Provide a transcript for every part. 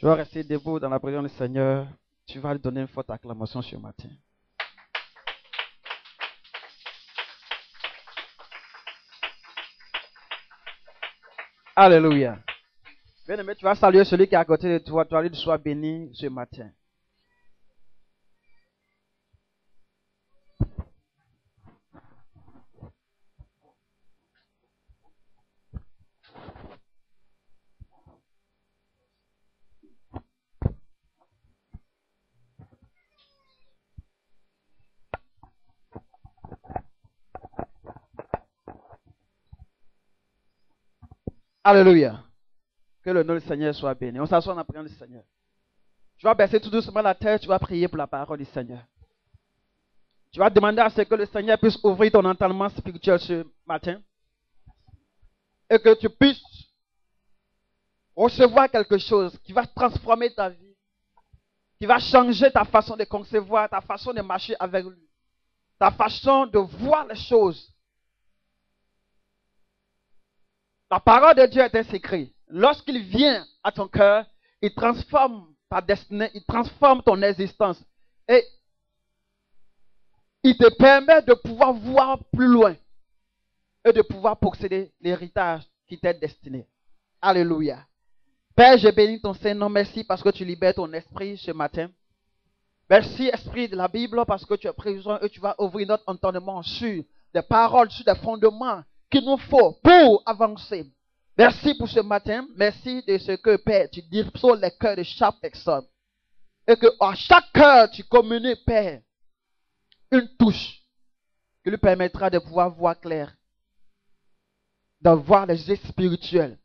vas rester debout dans la présence du Seigneur. Tu vas lui donner une forte acclamation ce matin. Alléluia. Bien-aimé, tu vas saluer celui qui est à côté de toi. Tu vas lui dire sois béni ce matin. Alléluia. Que le nom du Seigneur soit béni. On s'assoit dans la prière du Seigneur. Tu vas baisser tout doucement la tête. Tu vas prier pour la parole du Seigneur. Tu vas demander à ce que le Seigneur puisse ouvrir ton entendement spirituel ce matin. Et que tu puisses recevoir quelque chose qui va transformer ta vie. Qui va changer ta façon de concevoir, ta façon de marcher avec lui. Ta façon de voir les choses. La parole de Dieu est un secret. Lorsqu'il vient à ton cœur, il transforme ta destinée, il transforme ton existence. Et il te permet de pouvoir voir plus loin et de pouvoir posséder l'héritage qui t'est destiné. Alléluia. Père, je bénis ton Saint-Nom. Merci parce que tu libères ton esprit ce matin. Merci, Esprit de la Bible, parce que tu es présent et tu vas ouvrir notre entendement sur des paroles, sur des fondements qu'il nous faut pour avancer. Merci pour ce matin. Merci de ce que, Père, tu dis sur les cœurs de chaque personne. Et que à chaque cœur, tu communiques, Père, une touche qui lui permettra de pouvoir voir clair, d'avoir les yeux spirituels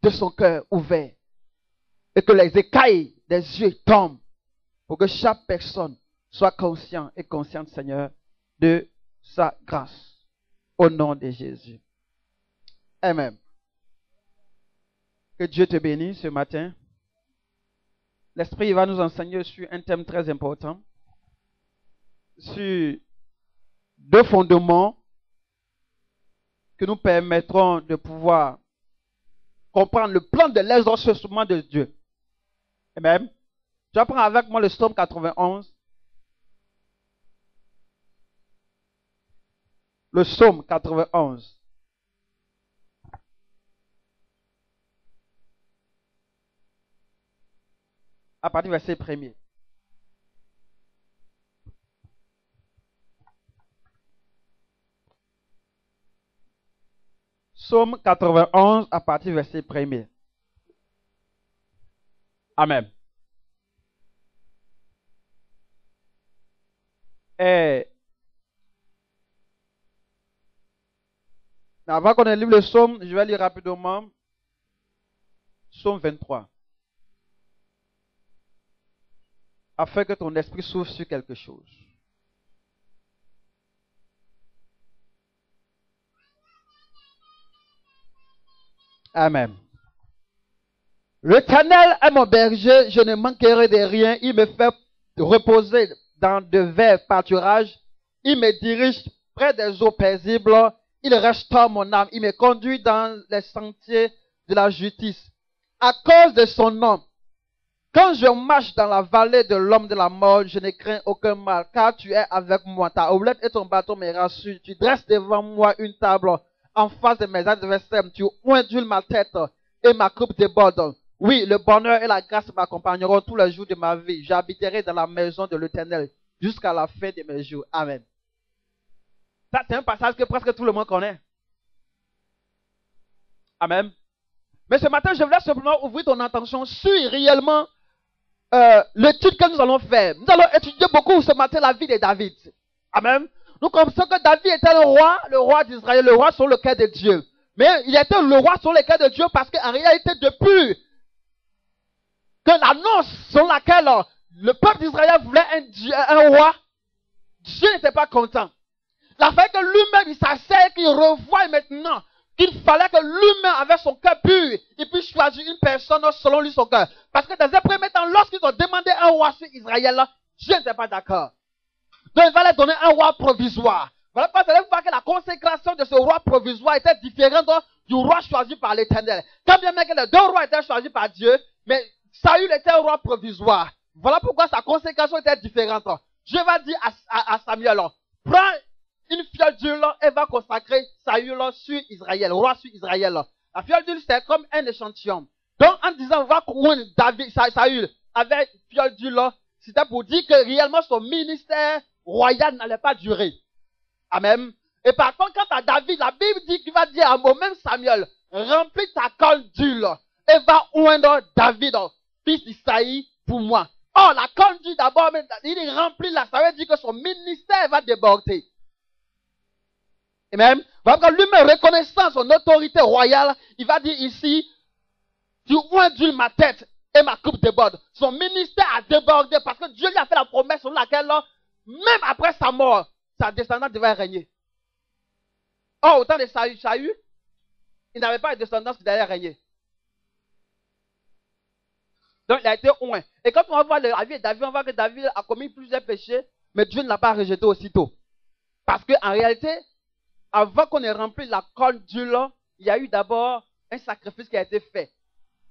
de son cœur ouverts. Et que les écailles des yeux tombent pour que chaque personne soit conscient et consciente, Seigneur, de sa grâce. Au nom de Jésus. Amen. Que Dieu te bénisse ce matin. L'Esprit va nous enseigner sur un thème très important. Sur deux fondements que nous permettront de pouvoir comprendre le plan de l'exaucement de Dieu. Amen. Tu vas prendre avec moi le psaume 91. Le psaume 91. À partir du verset 1er. Psaume 91 à partir du verset 1er. Amen. Et avant qu'on ait lu le psaume, je vais lire rapidement psaume 23. Afin que ton esprit s'ouvre sur quelque chose. Amen. L'Éternel est mon berger, je ne manquerai de rien. Il me fait reposer dans de verts pâturages. Il me dirige près des eaux paisibles. Il restaure mon âme. Il me conduit dans les sentiers de la justice. À cause de son nom. Quand je marche dans la vallée de l'homme de la mort, je ne crains aucun mal, car tu es avec moi. Ta houlette et ton bâton me rassurent. Tu dresses devant moi une table en face de mes adversaires. Tu oindules ma tête et ma coupe déborde. Oui, le bonheur et la grâce m'accompagneront tous les jours de ma vie. J'habiterai dans la maison de l'Éternel jusqu'à la fin de mes jours. Amen. Ça, c'est un passage que presque tout le monde connaît. Amen. Mais ce matin, je voulais simplement ouvrir ton attention sur réellement l'étude que nous allons faire. Nous allons étudier beaucoup ce matin la vie de David. Amen. Nous comprenons que David était le roi d'Israël, le roi sur le cœur de Dieu. Mais il était le roi sur le cœur de Dieu parce qu'en réalité, depuis que l'annonce sur laquelle le peuple d'Israël voulait un roi, Dieu n'était pas content. Il a fallu que lui-même, il s'asseye, qu'il revoie maintenant qu'il fallait que lui-même, avec son cœur pur, il puisse choisir une personne selon lui son cœur. Parce que dans un premier temps, lorsqu'ils ont demandé un roi sur Israël, Dieu n'était pas d'accord. Donc il va leur donner un roi provisoire. Voilà pourquoi vous allez voir que la consécration de ce roi provisoire était différente du roi choisi par l'Éternel. Quand bien même que les deux rois étaient choisis par Dieu, mais Saül était un roi provisoire. Voilà pourquoi sa consécration était différente. Dieu va dire à Samuel, prends une fiole d'huile et va consacrer Saül sur Israël, roi sur Israël. La fiole d'huile, c'est comme un échantillon. Donc, en disant, va couronner Saül avec une fiole d'huile, c'était pour dire que réellement son ministère royal n'allait pas durer. Amen. Et par contre, quant à David, la Bible dit qu'il va dire à moi-même Samuel, remplis ta corne d'huile et va oindre David, fils d'Isaïe, pour moi. Oh, la corne d'huile d'abord, il est rempli là, ça veut dire que son ministère va déborder. Et même, lui-même reconnaissant son autorité royale, il va dire ici, tu oins d'huile ma tête et ma coupe déborde. Son ministère a débordé parce que Dieu lui a fait la promesse sur laquelle, même après sa mort, sa descendance devait régner. Or, au temps de Saül, il n'avait pas de descendance qui devait régner. Donc, il a été oint. Et quand on va voir la vie de David, on voit que David a commis plusieurs péchés, mais Dieu ne l'a pas rejeté aussitôt. Parce qu'en réalité, avant qu'on ait rempli la corne d'huile, il y a eu d'abord un sacrifice qui a été fait.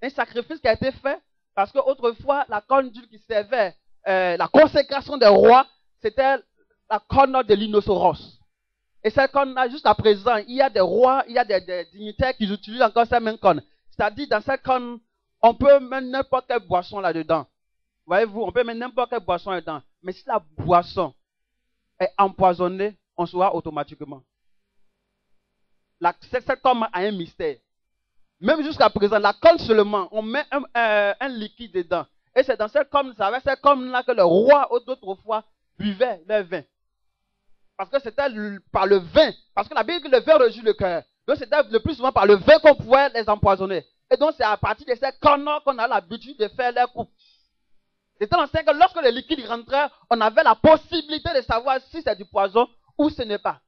Un sacrifice qui a été fait parce qu'autrefois, la corne d'huile qui servait la consécration des rois, c'était la corne de l'innosoros. Et cette corne-là, jusqu'à présent, il y a des rois, il y a des dignitaires qui utilisent encore cette même corne. C'est-à-dire, dans cette corne, on peut mettre n'importe quelle boisson là-dedans. Voyez-vous, on peut mettre n'importe quelle boisson là-dedans. Mais si la boisson est empoisonnée, on saura automatiquement. Cette corne a un mystère. Même jusqu'à présent, la corne seulement, on met un liquide dedans. Et c'est dans cette corne, c'est avec cette corne-là que le roi, d'autrefois, buvait leur vin. Parce que c'était par le vin. Parce que la Bible dit que le vin réjouit le cœur. Donc c'était le plus souvent par le vin qu'on pouvait les empoisonner. Et donc c'est à partir de ces cornes qu'on a l'habitude de faire les coupes. C'était en que lorsque le liquide rentrait, on avait la possibilité de savoir si c'est du poison ou ce n'est pas.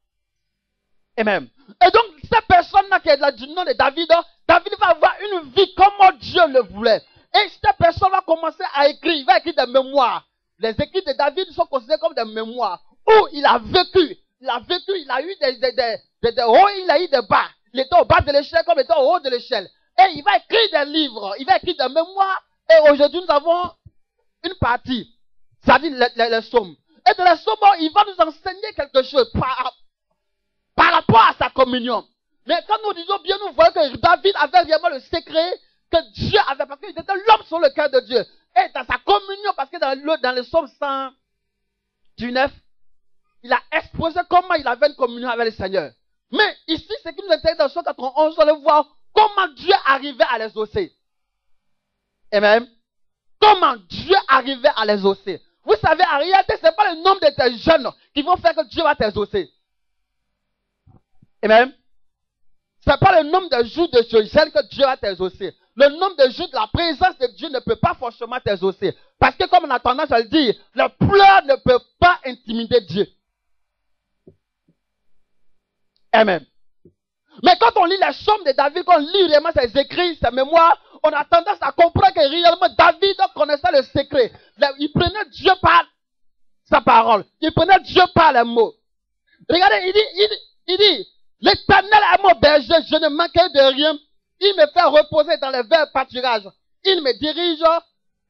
Et même. Et donc, cette personne-là qui est là du nom de David, David va avoir une vie comme Dieu le voulait. Et cette personne va commencer à écrire, il va écrire des mémoires. Les écrits de David sont considérés comme des mémoires où il a vécu. Il a eu des hauts, il a eu des bas. Il était au bas de l'échelle comme il était au haut de l'échelle. Et il va écrire des livres, il va écrire des mémoires. Et aujourd'hui, nous avons une partie, c'est-à-dire les psaumes. Et de les psaumes, il va nous enseigner quelque chose par rapport à sa communion. Mais quand nous disons bien, nous voyons que David avait vraiment le secret que Dieu avait, parce qu'il était l'homme sur le cœur de Dieu. Et dans sa communion, parce que dans le psaume 119, il a exposé comment il avait une communion avec le Seigneur. Mais ici, ce qui nous intéresse dans 191, on va voir comment Dieu arrivait à les osser. Amen. Comment Dieu arrivait à les osser. Vous savez, en réalité, ce n'est pas le nombre de tes jeunes qui vont faire que Dieu va t'exaucer. Amen. Ce n'est pas le nombre de jours de jeûne que Dieu va t'exaucer. Le nombre de jours de la présence de Dieu ne peut pas forcément t'exaucer. Parce que comme on a tendance à le dire, le pleurs ne peut pas intimider Dieu. Amen. Mais quand on lit les psaumes de David, quand on lit vraiment ses écrits, ses mémoires, on a tendance à comprendre que réellement David connaissait le secret. Il prenait Dieu par sa parole. Il prenait Dieu par les mots. Regardez, il dit, l'Éternel est mon berger, je ne manquerai de rien. Il me fait reposer dans les verts pâturages. Il me dirige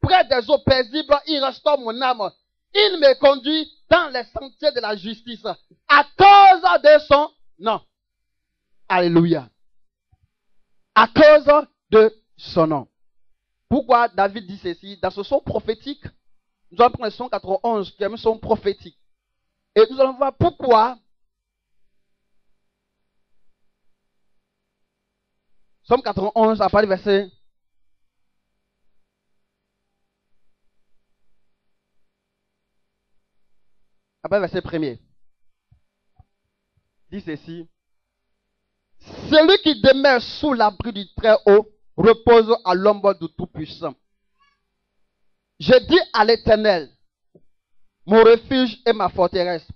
près des eaux paisibles. Il restaure mon âme. Il me conduit dans les sentiers de la justice. À cause de son nom. Alléluia. À cause de son nom. Pourquoi David dit ceci? Dans ce son prophétique, nous allons prendre le son 91, qui est un son prophétique. Et nous allons voir pourquoi. Somme 91, à partir du verset. Après le verset premier. Dit ceci. Celui qui demeure sous l'abri du Très-Haut repose à l'ombre du Tout-Puissant. Je dis à l'Éternel, mon refuge et ma forteresse,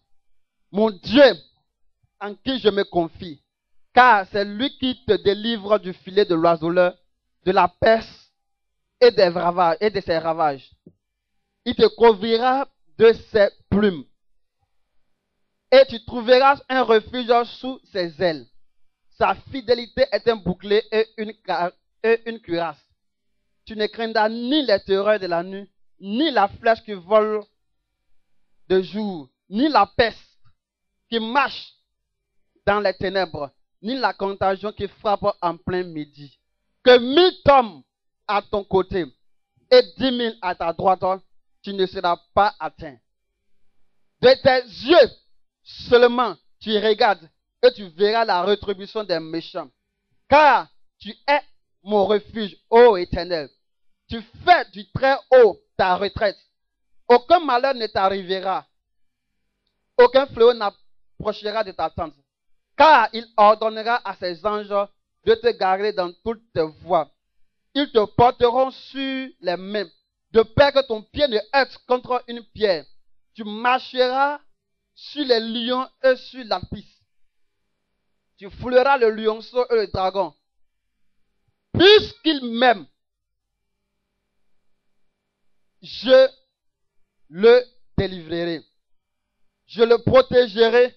mon Dieu en qui je me confie, car c'est lui qui te délivre du filet de l'oiseleur, de la peste et de ses ravages. Il te couvrira de ses plumes et tu trouveras un refuge sous ses ailes. Sa fidélité est un bouclier et une cuirasse. Tu ne craindras ni les terreurs de la nuit, ni la flèche qui vole de jour, ni la peste qui marche dans les ténèbres, ni la contagion qui frappe en plein midi. Que 1000 tombent à ton côté et 10 000 à ta droite, tu ne seras pas atteint. De tes yeux seulement tu regardes et tu verras la rétribution des méchants. Car tu es mon refuge, ô Éternel. Tu fais du très haut ta retraite. Aucun malheur ne t'arrivera. Aucun fléau n'approchera de ta tente. Car il ordonnera à ses anges de te garder dans toutes tes voies. Ils te porteront sur les mains, de peur que ton pied ne heurte contre une pierre. Tu marcheras sur les lions et sur la piste. Tu fouleras le lionceau et le dragon. Puisqu'il m'aime, je le délivrerai. Je le protégerai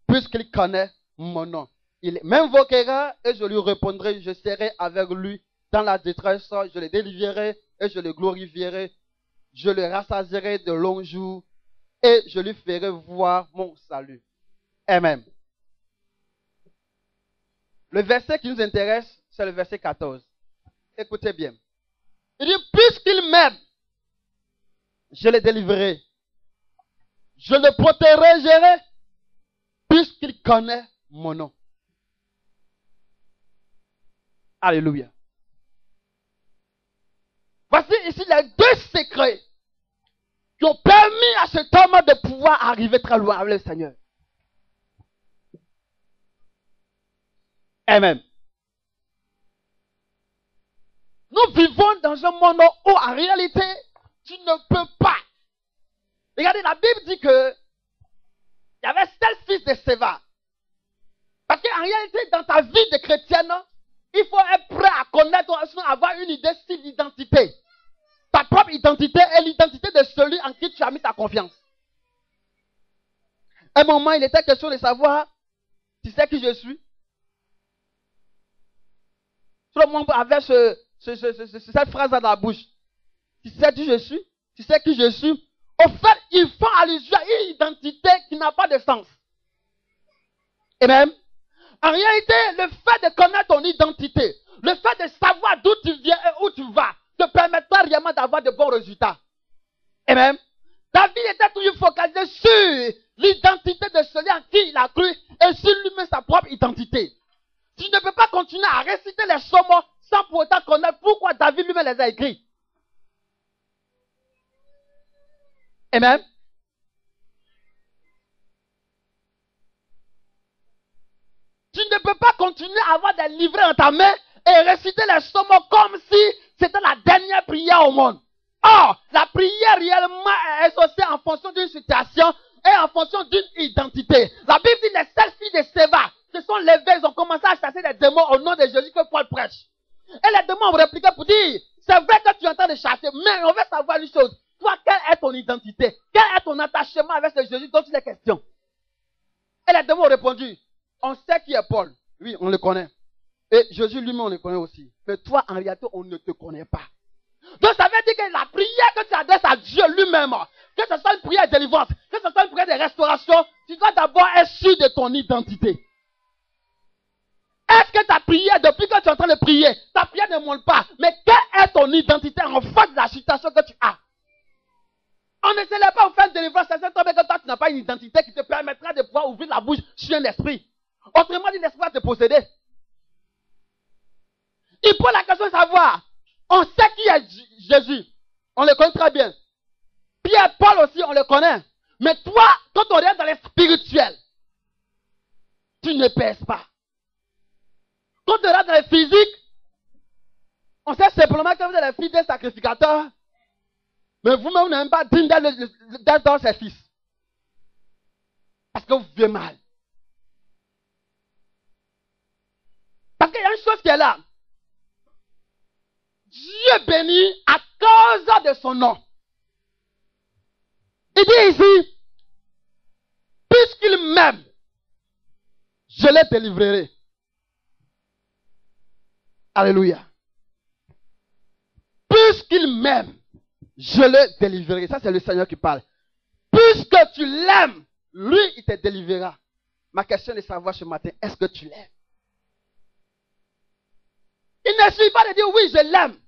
puisqu'il connaît mon nom. Il m'invoquera et je lui répondrai. Je serai avec lui dans la détresse. Je le délivrerai et je le glorifierai. Je le rassasierai de longs jours et je lui ferai voir mon salut. Amen. Le verset qui nous intéresse, c'est le verset 14. Écoutez bien. Il dit, puisqu'il m'aime, je le délivrerai. Je le protégerai, puisqu'il connaît mon nom. Alléluia. Voici ici les deux secrets qui ont permis à cet homme de pouvoir arriver très loin avec le Seigneur. Amen. Nous vivons dans un monde où en réalité, tu ne peux pas. Regardez, la Bible dit que il y avait 7 fils de Séva. Parce qu'en réalité, dans ta vie de chrétienne, il faut être prêt à connaître, avoir une idée sur l'identité. Ta propre identité et l'identité de celui en qui tu as mis ta confiance. À un moment, il était question de savoir, tu sais qui je suis? Tout le monde avait cette phrase dans la bouche. Tu sais qui je suis? Tu sais qui je suis? Au fait, ils font allusion à une identité qui n'a pas de sens. Et même, en réalité, le fait de connaître ton identité, le fait de savoir d'où tu viens et où tu vas, te permettra réellement d'avoir de bons résultats. Et même, David était toujours focalisé sur l'identité de celui en qui il a cru et sur lui-même sa propre identité. Tu ne peux pas continuer à réciter les psaumes sans pour autant connaître pourquoi David lui-même les a écrits. Amen. Tu ne peux pas continuer à avoir des livrets dans ta main et réciter les psaumes comme si c'était la dernière prière au monde. Or, la prière réellement est associée en fonction d'une situation et en fonction d'une identité. La Bible dit les 7 filles de Séva se sont levées, ils ont commencé à chasser des démons au nom de Jésus que Paul prêche. Et les démons ont répliqué pour dire, c'est vrai que tu es en train de chasser, mais on veut savoir une chose. Toi, quelle est ton identité? Quel est ton attachement avec ce Jésus dont il est question? Et les démons ont répondu, on sait qui est Paul. Oui, on le connaît. Et Jésus lui-même, on le connaît aussi. Mais toi, en réalité, on ne te connaît pas. Donc, ça veut dire que la prière que tu adresses à Dieu lui-même, que ce soit une prière de délivrance, que ce soit une prière de restauration, tu dois d'abord être sûr de ton identité. Est-ce que ta prière, depuis que tu es en train de prier, ta prière ne monte pas, mais quelle est ton identité en face de la situation que tu as? On ne se lève pas pour faire une délivrance, c'est que toi, tu n'as pas une identité qui te permettra de pouvoir ouvrir la bouche sur un esprit. Autrement dit, l'esprit va te posséder. Il pose la question de savoir, on sait qui est Jésus. On le connaît très bien. Pierre, Paul aussi, on le connaît. Mais toi, quand on regarde dans les spirituels, tu ne pèses pas. Quand on regarde dans les physiques, on sait simplement que vous êtes les fils des sacrificateurs. Mais vous-même, vous n'êtes même pas digne d'être dans ses fils. Parce que vous vivez mal. Parce qu'il y a une chose qui est là. Dieu bénit à cause de son nom. Il dit ici, puisqu'il m'aime, je le délivrerai. Alléluia. puisqu'il m'aime, je le délivrerai. Ça, c'est le Seigneur qui parle. Puisque tu l'aimes, lui, il te délivrera. Ma question est de savoir ce matin, est-ce que tu l'aimes? Il ne suffit pas de dire oui, je l'aime.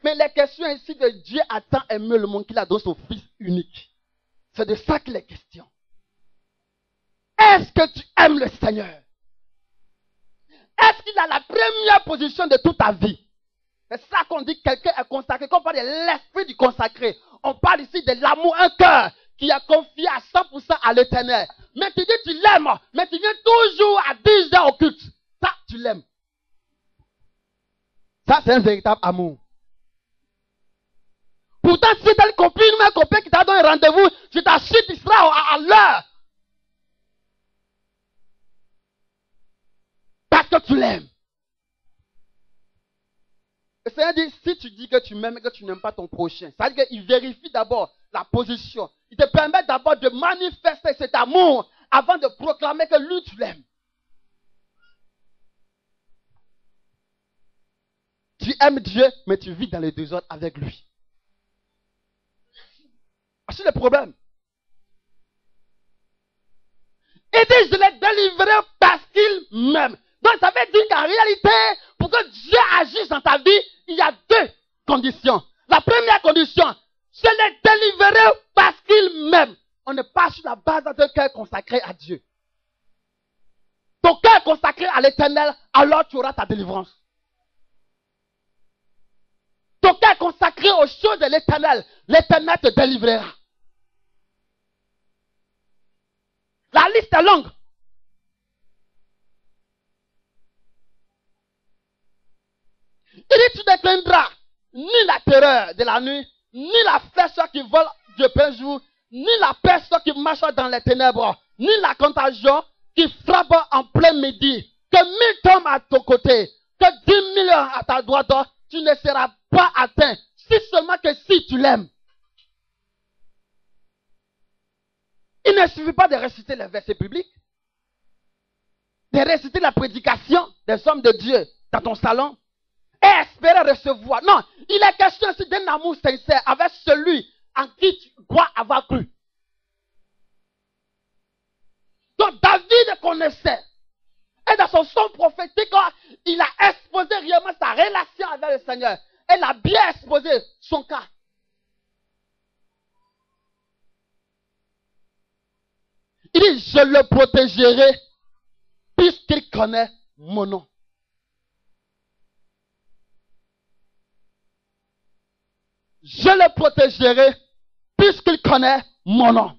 Mais la question ici de Dieu a tant aimé le monde qu'il a donné son Fils unique. C'est de ça qu'il est question. Est-ce que tu aimes le Seigneur? Est-ce qu'il a la première position de toute ta vie? C'est ça qu'on dit que quelqu'un est consacré. Quand on parle de l'esprit du consacré, on parle ici de l'amour, un cœur qui est confié à 100% à l'Éternel. Mais tu dis tu l'aimes, mais tu viens toujours à 10 heures au culte. Ça, tu l'aimes. Ça, c'est un véritable amour. Pourtant, si tu as une copine ou un copain qui t'a donné un rendez-vous, je t'assure tu seras à l'heure. Parce que tu l'aimes. Le Seigneur dit, si tu dis que tu m'aimes et que tu n'aimes pas ton prochain, ça veut dire qu'il vérifie d'abord la position. Il te permet d'abord de manifester cet amour avant de proclamer que lui, tu l'aimes. Tu aimes Dieu, mais tu vis dans les désordres avec lui. C'est le problème. Il dit, je l'ai délivré parce qu'il m'aime. Donc, ça veut dire qu'en réalité, pour que Dieu agisse dans ta vie, il y a deux conditions. La première condition, je l'ai délivré parce qu'il m'aime. On n'est pas sur la base d'un cœur consacré à Dieu. Ton cœur consacré à l'Éternel, alors tu auras ta délivrance. Ton cœur consacré aux choses de l'Éternel, l'Éternel te délivrera. La liste est longue. Il dit, tu ne craindras ni la terreur de la nuit, ni la flèche qui vole de plein jour, ni la peste qui marche dans les ténèbres, ni la contagion qui frappe en plein midi. Que 1000 tombent à ton côté, que 10 000 à ta droite, tu ne seras pas atteint, si seulement que si tu l'aimes. Il ne suffit pas de réciter les versets bibliques, de réciter la prédication des hommes de Dieu dans ton salon et espérer recevoir. Non, il est question aussi d'un amour sincère avec celui en qui tu crois avoir cru. Donc David connaissait. Et dans son son prophétique, il a exposé réellement sa relation avec le Seigneur. Elle a bien exposé son cas. Il dit, je le protégerai puisqu'il connaît mon nom. Je le protégerai puisqu'il connaît mon nom.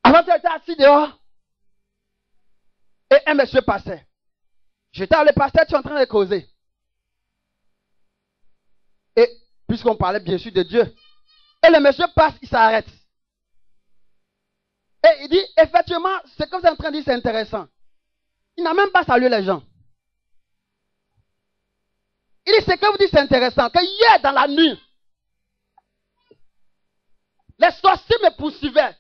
Avant, j'étais assis dehors et un monsieur passait. J'étais à le pasteur, tu es en train de causer. Et puisqu'on parlait bien sûr de Dieu, et le monsieur passe, il s'arrête. Et il dit, effectivement, ce que vous êtes en train de dire, c'est intéressant. Il n'a même pas salué les gens. Il dit, ce que vous dites, c'est intéressant. Que hier, dans la nuit, les sorciers me poursuivaient.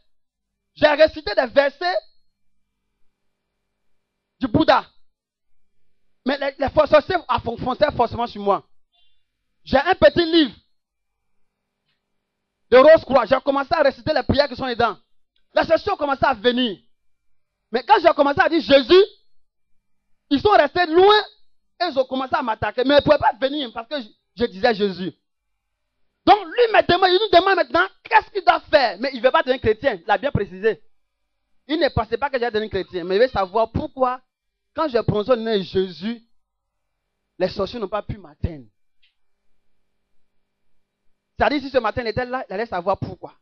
J'ai récité des versets du Bouddha. Mais les sorciers fonçaient forcément sur moi. J'ai un petit livre de Rose-Croix. J'ai commencé à réciter les prières qui sont dedans. Les sorciers ont commencé à venir. Mais quand j'ai commencé à dire Jésus, ils sont restés loin et ils ont commencé à m'attaquer. Mais ils ne pouvaient pas venir parce que je disais Jésus. Donc lui il nous demande maintenant qu'est-ce qu'il doit faire. Mais il ne veut pas devenir chrétien. Il a bien précisé. Il ne pensait pas que j'allais devenir chrétien. Mais il veut savoir pourquoi, quand je prononce le nom de Jésus, les sorciers n'ont pas pu m'atteindre. C'est-à-dire, si ce matin il était là, il allait savoir pourquoi.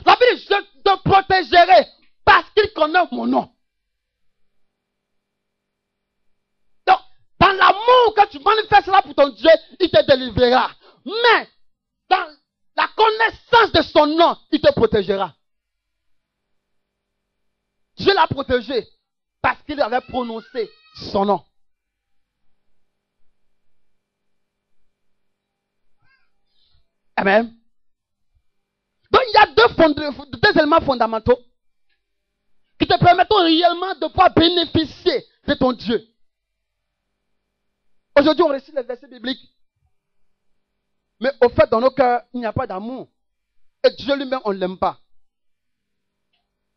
La Bible dit, je te protégerai parce qu'il connaît mon nom. Donc, dans l'amour que tu manifesteras pour ton Dieu, il te délivrera. Mais, dans la connaissance de son nom, il te protégera. Dieu l'a protégé parce qu'il avait prononcé son nom. Amen. Donc il y a deux éléments fondamentaux qui te permettent réellement de pouvoir bénéficier de ton Dieu. Aujourd'hui, on récite les versets bibliques. Mais au fait, dans nos cœurs, il n'y a pas d'amour. Et Dieu lui-même, on ne l'aime pas.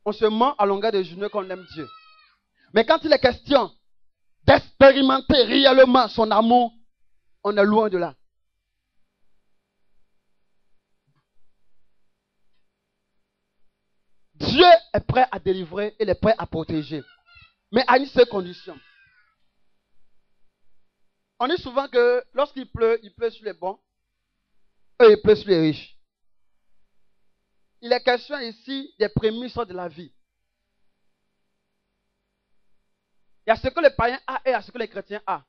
On se ment à longueur de journée qu'on aime Dieu. Mais quand il est question d'expérimenter réellement son amour, on est loin de là. Dieu est prêt à délivrer, il est prêt à protéger. Mais à une seule condition. On dit souvent que lorsqu'il pleut, il pleut sur les bons et il pleut sur les riches. Il est question ici des prémices de la vie. Il y a ce que le païen a et il y a ce que les chrétiens ont.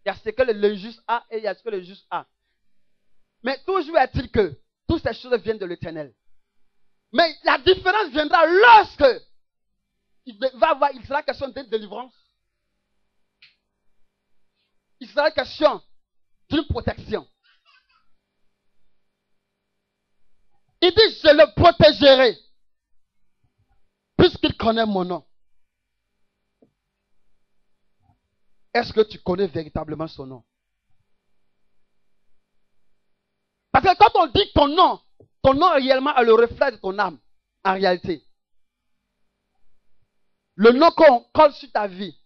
Il y a ce que le juste a et il y a ce que le juste a. Mais toujours est-il que toutes ces choses viennent de l'Éternel. Mais la différence viendra lorsque il sera question de délivrance. Il sera question d'une protection. Il dit, je le protégerai, puisqu'il connaît mon nom. Est-ce que tu connais véritablement son nom? Parce que quand on dit ton nom réellement est le reflet de ton âme, en réalité. Le nom qu'on colle sur ta vie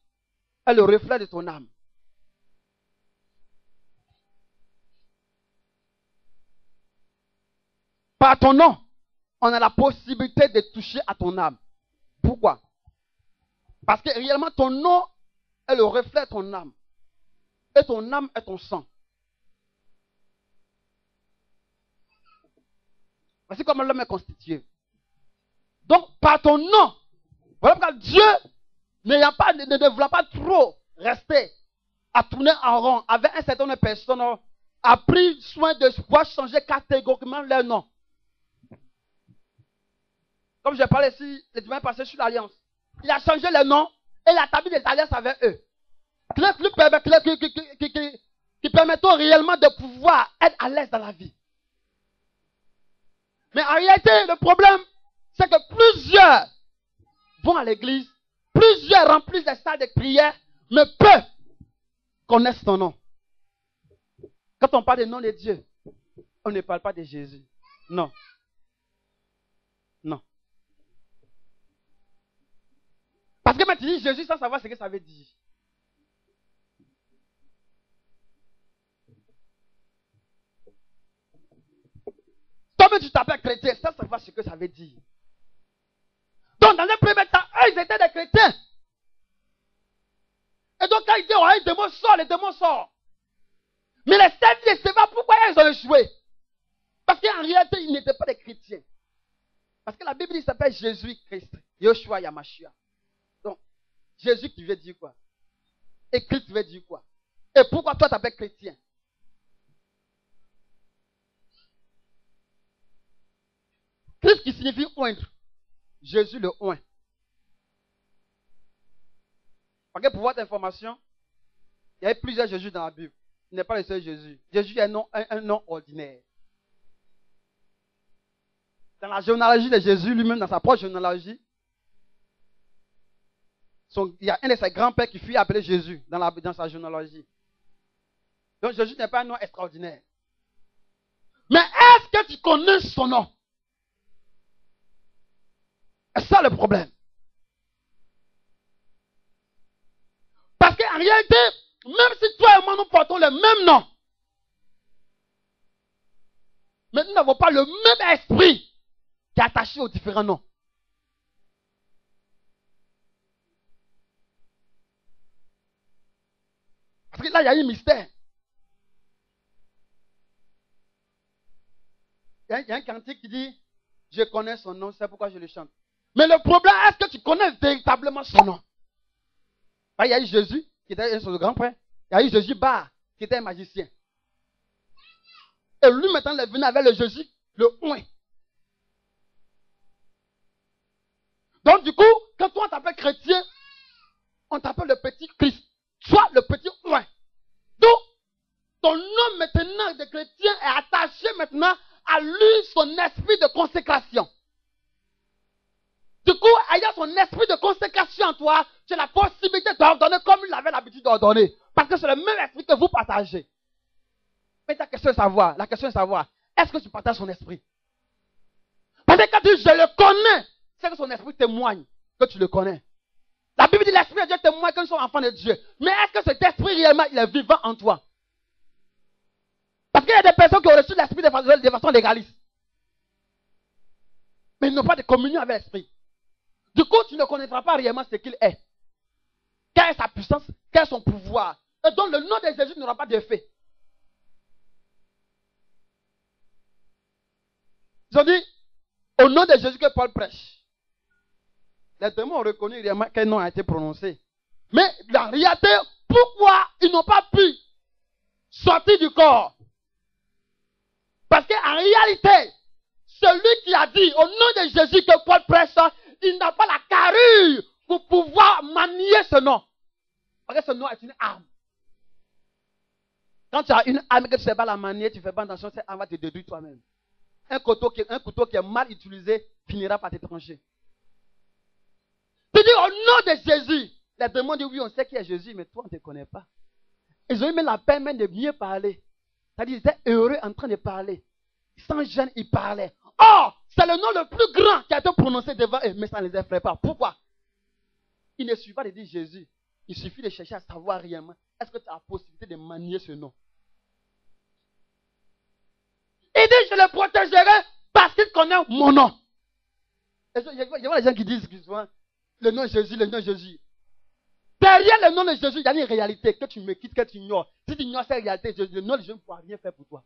est le reflet de ton âme. Par ton nom, on a la possibilité de toucher à ton âme. Pourquoi? Parce que réellement, ton nom est le reflet de ton âme. Et ton âme est ton sang. Voici comment l'homme est constitué. Donc, par ton nom, voilà pourquoi Dieu, ne voulant pas trop rester à tourner en rond avec un certain nombre de personnes, a pris soin de pouvoir changer catégoriquement leur nom. Comme je parlais ici, le dimanche passé sur l'Alliance. Il a changé le nom et il a établi des alliances avec eux. Qui permettent réellement de pouvoir être à l'aise dans la vie. Mais en réalité, le problème, c'est que plusieurs vont à l'église, plusieurs remplissent les salles de prière, mais peu connaissent ton nom. Quand on parle du nom de Dieu, on ne parle pas de Jésus. Non. Non. Parce que maintenant tu dis Jésus sans savoir ce que ça veut dire. Toi-même tu t'appelles chrétien sans savoir ce que ça veut dire. Donc dans le premier temps, eux ils étaient des chrétiens. Et donc quand ils disent, ouais, les démons sortent. Mais les sept ne savent pas pourquoi ils ont échoué. Parce qu'en réalité, ils n'étaient pas des chrétiens. Parce que la Bible il s'appelle Jésus-Christ. Yoshua Yamashia. Donc, Jésus tu veux dire quoi? Et Christ veut dire quoi? Et pourquoi toi t'appelles chrétien? Christ qui signifie oindre. Jésus le oint. Parce que pour votre information, il y a plusieurs Jésus dans la Bible. Il n'est pas le seul Jésus. Jésus est un nom ordinaire. Dans la généalogie de Jésus lui-même, dans sa propre généalogie, il y a un de ses grands-pères qui fut appelé Jésus dans sa généalogie. Donc Jésus n'est pas un nom extraordinaire. Mais est-ce que tu connais son nom? C'est ça le problème. Parce qu'en réalité, même si toi et moi nous portons le même nom, mais nous n'avons pas le même esprit qui est attaché aux différents noms. Parce que là, il y a un mystère. Il y a un cantique qui dit, je connais son nom, c'est pourquoi je le chante. Mais le problème, est-ce que tu connais véritablement son nom? Il y a eu Jésus, qui était son grand-père. Il y a eu Jésus Bar, qui était un magicien. Et lui, maintenant, il est venu avec le Jésus, le oint. Donc, du coup, quand toi, on t'appelle chrétien, on t'appelle le petit Christ. Soit le petit oint. Donc, ton nom maintenant de chrétien est attaché maintenant à lui, son esprit de consécration. Du coup, ayant son esprit de consécration en toi, tu as la possibilité d'ordonner comme il avait l'habitude d'ordonner. Parce que c'est le même esprit que vous partagez. Mais la question est de savoir, est-ce que tu partages son esprit? Parce que quand tu dis je le connais, c'est que son esprit témoigne que tu le connais. La Bible dit l'esprit de Dieu témoigne que nous sommes enfants de Dieu. Mais est-ce que cet esprit réellement, il est vivant en toi? Parce qu'il y a des personnes qui ont reçu l'esprit de façon légaliste. Mais ils n'ont pas de communion avec l'esprit. Du coup, tu ne connaîtras pas réellement ce qu'il est. Quelle est sa puissance? Quel est son pouvoir? Et donc, le nom de Jésus n'aura pas d'effet. Ils ont dit, au nom de Jésus que Paul prêche. Les démons ont reconnu réellement quel nom a été prononcé. Mais la réalité, pourquoi ils n'ont pas pu sortir du corps? Parce qu'en réalité, celui qui a dit au nom de Jésus que Paul prêche, il n'a pas la carrure pour pouvoir manier ce nom. Parce que ce nom est une arme. Quand tu as une arme que tu ne sais pas la manier, tu ne fais pas attention, cette arme va te détruire toi-même. Un couteau qui est mal utilisé finira par te trancher. Tu dis au nom de Jésus. Les démons disent oui, on sait qui est Jésus, mais toi on ne te connaît pas. Ils ont eu même la peine même de mieux parler. C'est-à-dire qu'ils étaient heureux en train de parler. Sans gêne, ils parlaient. Oh, c'est le nom le plus grand qui a été prononcé devant eux, mais ça ne les effraie pas. Pourquoi? Il ne suffit pas de dire Jésus. Il suffit de chercher à savoir réellement. Est-ce que tu as la possibilité de manier ce nom? Il dit, je le protégerai parce qu'il connaît mon nom. Il y a des gens qui disent souvent, le nom de Jésus, le nom de Jésus. Derrière le nom de Jésus, il y a une réalité que tu me quittes, que tu ignores. Si tu ignores cette réalité, le nom de Jésus ne pourra rien faire pour toi.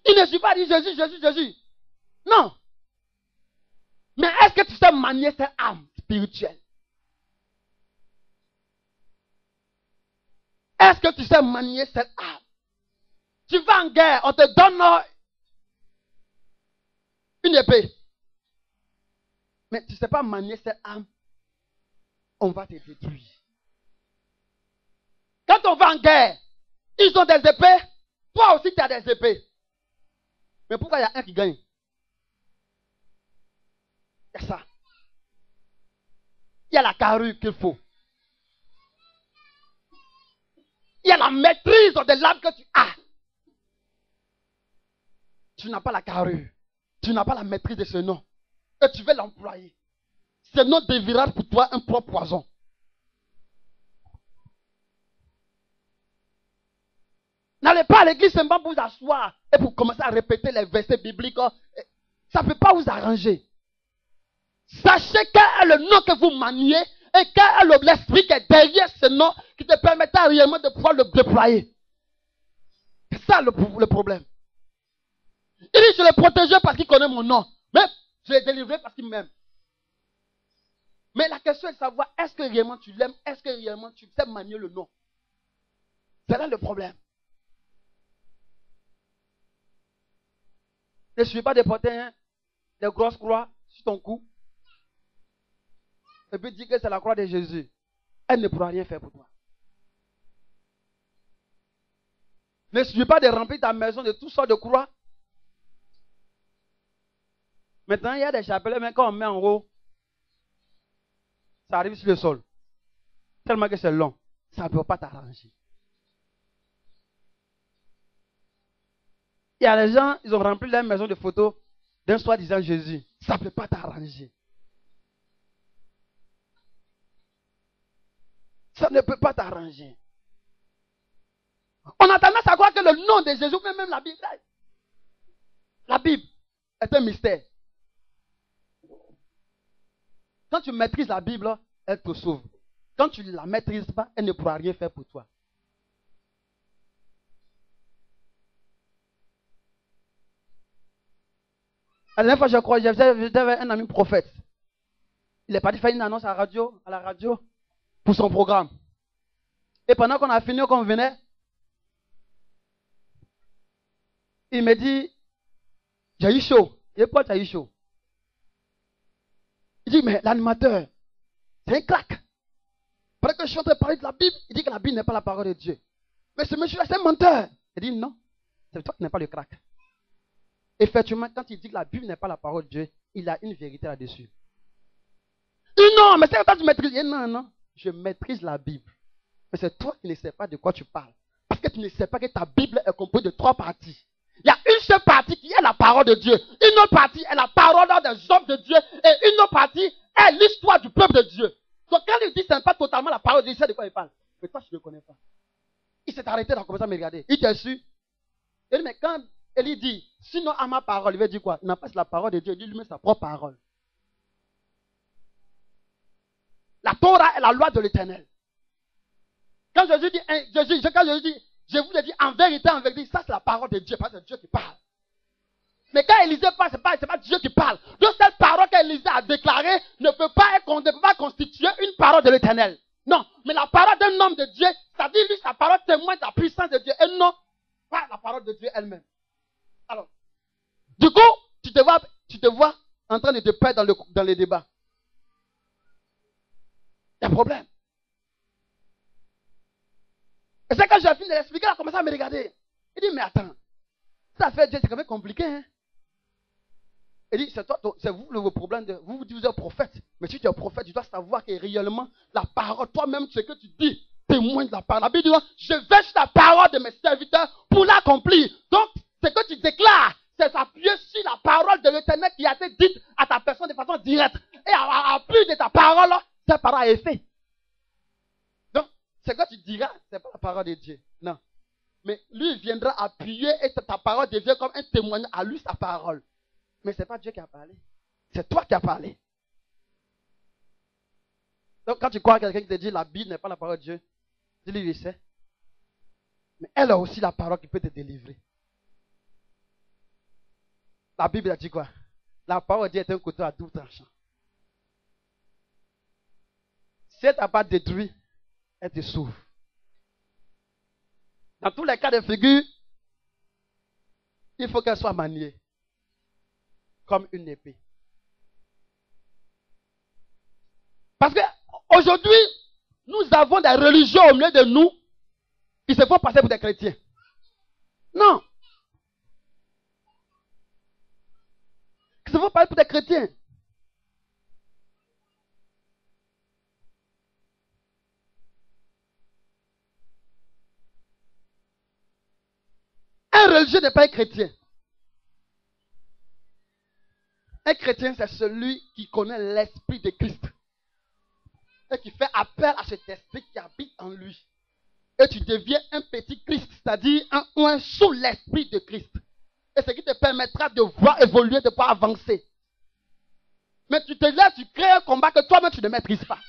Il ne suffit pas de dire Jésus, Jésus, Jésus. Non. Mais est-ce que tu sais manier cette âme spirituelle? Est-ce que tu sais manier cette âme? Tu vas en guerre, on te donne une épée. Mais tu ne sais pas manier cette âme, on va te détruire. Quand on va en guerre, ils ont des épées, toi aussi tu as des épées. Mais pourquoi il y a un qui gagne? Il y a ça. Il y a la carrure qu'il faut. Il y a la maîtrise de l'âme que tu as. Tu n'as pas la carrure. Tu n'as pas la maîtrise de ce nom. Et tu veux l'employer. Ce nom deviendra pour toi un propre poison. N'allez pas à l'église seulement pour vous asseoir et pour commencer à répéter les versets bibliques. Ça ne peut pas vous arranger. Sachez quel est le nom que vous maniez et quel est l'esprit qui est derrière ce nom qui te permettra réellement de pouvoir le déployer. C'est ça le problème. Il dit, je le protégerai parce qu'il connaît mon nom. Mais je l'ai délivré parce qu'il m'aime. Mais la question est de savoir, est-ce que réellement tu l'aimes? Est-ce que réellement tu sais manier le nom? C'est là le problème. Ne suis pas de porter des grosses croix sur ton cou. Et puis dire que c'est la croix de Jésus. Elle ne pourra rien faire pour toi. Ne suis pas de remplir ta maison de toutes sortes de croix. Maintenant, il y a des chapelets, mais quand on met en haut, ça arrive sur le sol. Tellement que c'est long. Ça ne peut pas t'arranger. Il y a des gens, ils ont rempli leur maison de photos d'un soi-disant Jésus. Ça ne peut pas t'arranger. Ça ne peut pas t'arranger. On a tendance à croire que le nom de Jésus, même la Bible est un mystère. Quand tu maîtrises la Bible, elle te sauve. Quand tu ne la maîtrises pas, elle ne pourra rien faire pour toi. La dernière fois, je crois, j'étais avec un ami prophète. Il est parti faire une annonce à la radio, pour son programme. Et pendant qu'on a fini, qu'on venait, il me dit, j'ai eu chaud. Et pourquoi tu as eu chaud? Il dit, mais l'animateur, c'est un crack. Pendant que je suis en train de parler de la Bible, il dit que la Bible n'est pas la parole de Dieu. Mais ce monsieur-là, c'est un menteur. Il dit, non, c'est toi qui n'es pas le crack. effectivement, quand il dit que la Bible n'est pas la parole de Dieu, il a une vérité là-dessus. Non, mais c'est quand tu maîtrises. Non, je maîtrise la Bible. Mais c'est toi qui ne sais pas de quoi tu parles. Parce que tu ne sais pas que ta Bible est composée de 3 parties. Il y a une seule partie qui est la parole de Dieu. Une autre partie est la parole des hommes de Dieu. Et une autre partie est l'histoire du peuple de Dieu. Donc quand il dit que ce n'est pas totalement la parole de Dieu, il sait de quoi il parle. Mais toi, tu ne le connais pas. Il s'est arrêté là, commencé à me regarder. Il t'a su. Il dit, mais quand Élie dit, sinon à ma parole, il veut dire quoi? Il n'a pas la parole de Dieu, il dit lui-même sa propre parole. La Torah est la loi de l'Éternel. Quand Jésus dit, je vous ai dit en vérité, ça c'est la parole de Dieu, pas c'est Dieu qui parle. Mais quand Élisée parle, c'est pas Dieu qui parle. Donc cette parole qu'Élisée a déclarée ne peut pas constituer une parole de l'Éternel. Non, mais la parole d'un homme de Dieu, ça dit lui, sa parole témoigne de la puissance de Dieu, et non pas la parole de Dieu elle-même. Alors, du coup, tu te vois en train de te perdre dans les débats. Il y a un problème. Et c'est quand j'ai fini de l'expliquer, il a commencé à me regarder. Il dit, mais attends, ça fait Dieu, c'est quand même compliqué, hein. Il dit, c'est vous le problème. Vous dites, vous êtes prophète. Mais si tu es prophète, tu dois savoir que réellement, la parole, toi-même, ce que tu dis, témoigne de la parole. La Bible dit, je vais sur la parole de mes serviteurs pour l'accomplir. Donc, ce que tu déclares, c'est s'appuyer sur la parole de l'Éternel qui a été dite à ta personne de façon directe. Et à plus de ta parole, cette parole a effet. Donc, ce que tu diras, ce n'est pas la parole de Dieu. Non. Mais lui, il viendra appuyer et ta parole devient comme un témoignage à lui, sa parole. Mais ce n'est pas Dieu qui a parlé. C'est toi qui as parlé. Donc, quand tu crois à quelqu'un qui te dit la Bible n'est pas la parole de Dieu, dis-lui, il sait. Mais elle a aussi la parole qui peut te délivrer. La Bible a dit quoi? La parole de Dieu est un couteau à double tranchant. Si elle ne t'a pas détruit, elle te sauve. Dans tous les cas de figure, il faut qu'elle soit maniée comme une épée. Parce que aujourd'hui, nous avons des religions au milieu de nous qui se font passer pour des chrétiens. Non. Qui se font passer pour des chrétiens. Un religieux n'est pas un chrétien. Un chrétien, c'est celui qui connaît l'esprit de Christ. Et qui fait appel à cet esprit qui habite en lui. Et tu deviens un petit Christ, c'est-à-dire un sous l'esprit de Christ. Et ce qui te permettra de voir évoluer, de pouvoir avancer. Mais tu te lèves, tu crées un combat que toi-même tu ne maîtrises pas.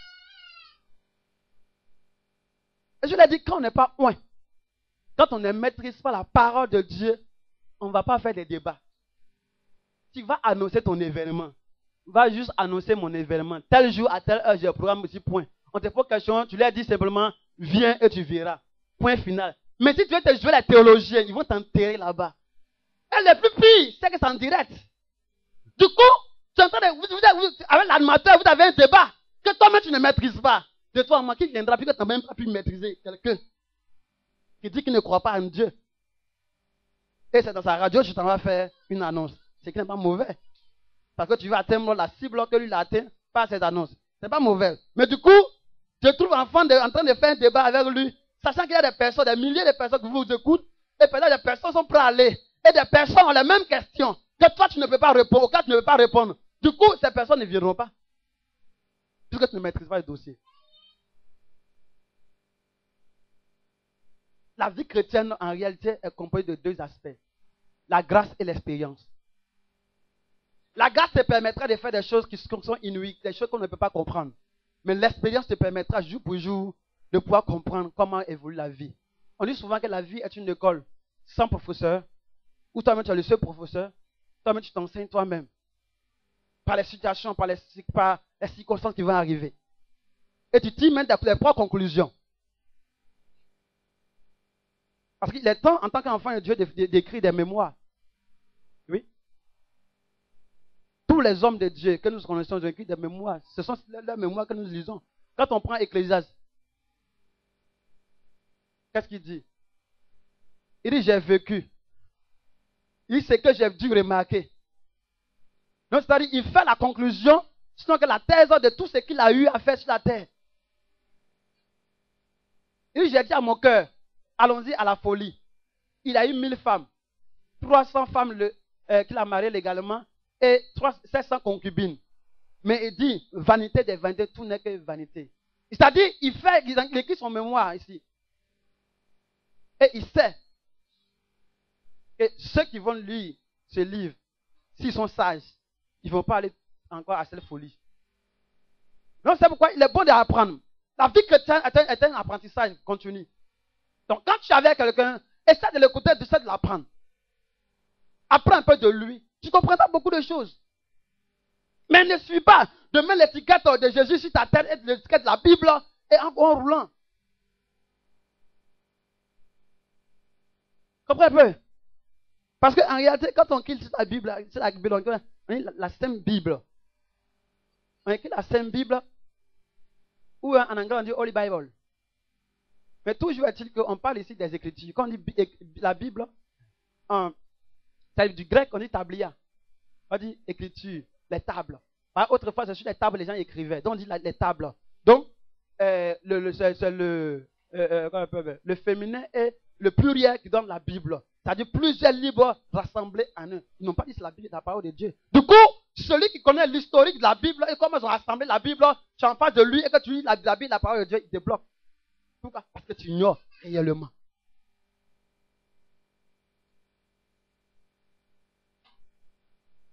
Et je l'ai dit, quand on n'est pas loin, quand on ne maîtrise pas la parole de Dieu, on ne va pas faire des débats. Tu vas annoncer ton événement. Va juste annoncer mon événement. Tel jour, à telle heure, j'ai un programme aussi, point. On te pose question, tu leur dis simplement, viens et tu verras. Point final. Mais si tu veux te jouer la théologie, ils vont t'enterrer là-bas. Et le plus pire, c'est que c'est en direct. Du coup, tu es en train de, avec l'animateur, vous avez un débat que toi-même tu ne maîtrises pas. De toi, moi, qui viendra, puis que tu n'as même pas pu maîtriser quelqu'un qui dit qu'il ne croit pas en Dieu. Et c'est dans sa radio que tu t'en vas faire une annonce. C'est qui n'est pas mauvais. Parce que tu vas atteindre la cible que lui il a atteint par cette annonce. C'est pas mauvais. Mais du coup, je trouve en train de faire un débat avec lui, sachant qu'il y a des personnes, des milliers de personnes qui vous écoutent, et peut-être des personnes sont prêtes à aller. Et des personnes ont les mêmes questions que toi tu ne peux pas répondre, auxquelles tu ne peux pas répondre. Du coup, ces personnes ne viendront pas. Puisque tu ne maîtrises pas le dossier. La vie chrétienne, en réalité, est composée de 2 aspects. La grâce et l'expérience. La grâce te permettra de faire des choses qui sont inouïes, des choses qu'on ne peut pas comprendre. Mais l'expérience te permettra jour pour jour de pouvoir comprendre comment évolue la vie. On dit souvent que la vie est une école sans professeur, où toi-même tu es le seul professeur, toi-même tu t'enseignes toi-même. Par les situations, par les circonstances qui vont arriver. Et tu tires même tes propres conclusions. Parce qu'il est temps, en tant qu'enfant de Dieu, d'écrire des mémoires. Oui. Tous les hommes de Dieu que nous connaissons ont écrit des mémoires. Ce sont leurs mémoires que nous lisons. Quand on prend Ecclésiaste, qu'est-ce qu'il dit? Il dit, j'ai vécu. Il dit ce que j'ai dû remarquer. Donc, c'est-à-dire, il fait la conclusion, sinon que la thèse de tout ce qu'il a eu à faire sur la terre. Il dit, j'ai dit à mon cœur, allons-y à la folie. Il a eu 1000 femmes, 300 femmes qu'il a mariées légalement et 700 concubines. Mais il dit, vanité des vanités, tout n'est que vanité. C'est-à-dire, il écrit son mémoire ici. Et il sait que ceux qui vont lire ce livre, s'ils sont sages, ils ne vont pas aller encore à cette folie. Donc c'est pourquoi il est bon d'apprendre. La vie chrétienne est un apprentissage continu. Donc quand tu es avec quelqu'un, essaie de l'écouter, essaie de l'apprendre. Apprends un peu de lui. Tu comprendras beaucoup de choses. Mais ne suis pas de mettre l'étiquette de Jésus sur ta tête et l'étiquette de la Bible et en roulant. Comprends un peu? Parce qu'en réalité, quand on quitte la Bible, on dit la Sainte Bible. On écrit la Sainte Bible, ou en anglais on dit Holy Bible. Mais toujours est-il qu'on parle ici des Écritures. Quand on dit la Bible, c'est du grec, on dit tablia. On dit Écriture, les tables. Autrefois, c'est sur les tables, les gens écrivaient. Donc on dit les tables. Donc, le féminin est le pluriel qui donne la Bible. C'est-à-dire plusieurs livres rassemblés en un. Ils n'ont pas dit c'est la Bible, la parole de Dieu. Du coup, celui qui connaît l'historique de la Bible et comment ils ont rassemblé la Bible, tu en parles de lui et que tu lis la Bible, la parole de Dieu, il te bloque. Pourquoi? Parce que tu ignores réellement.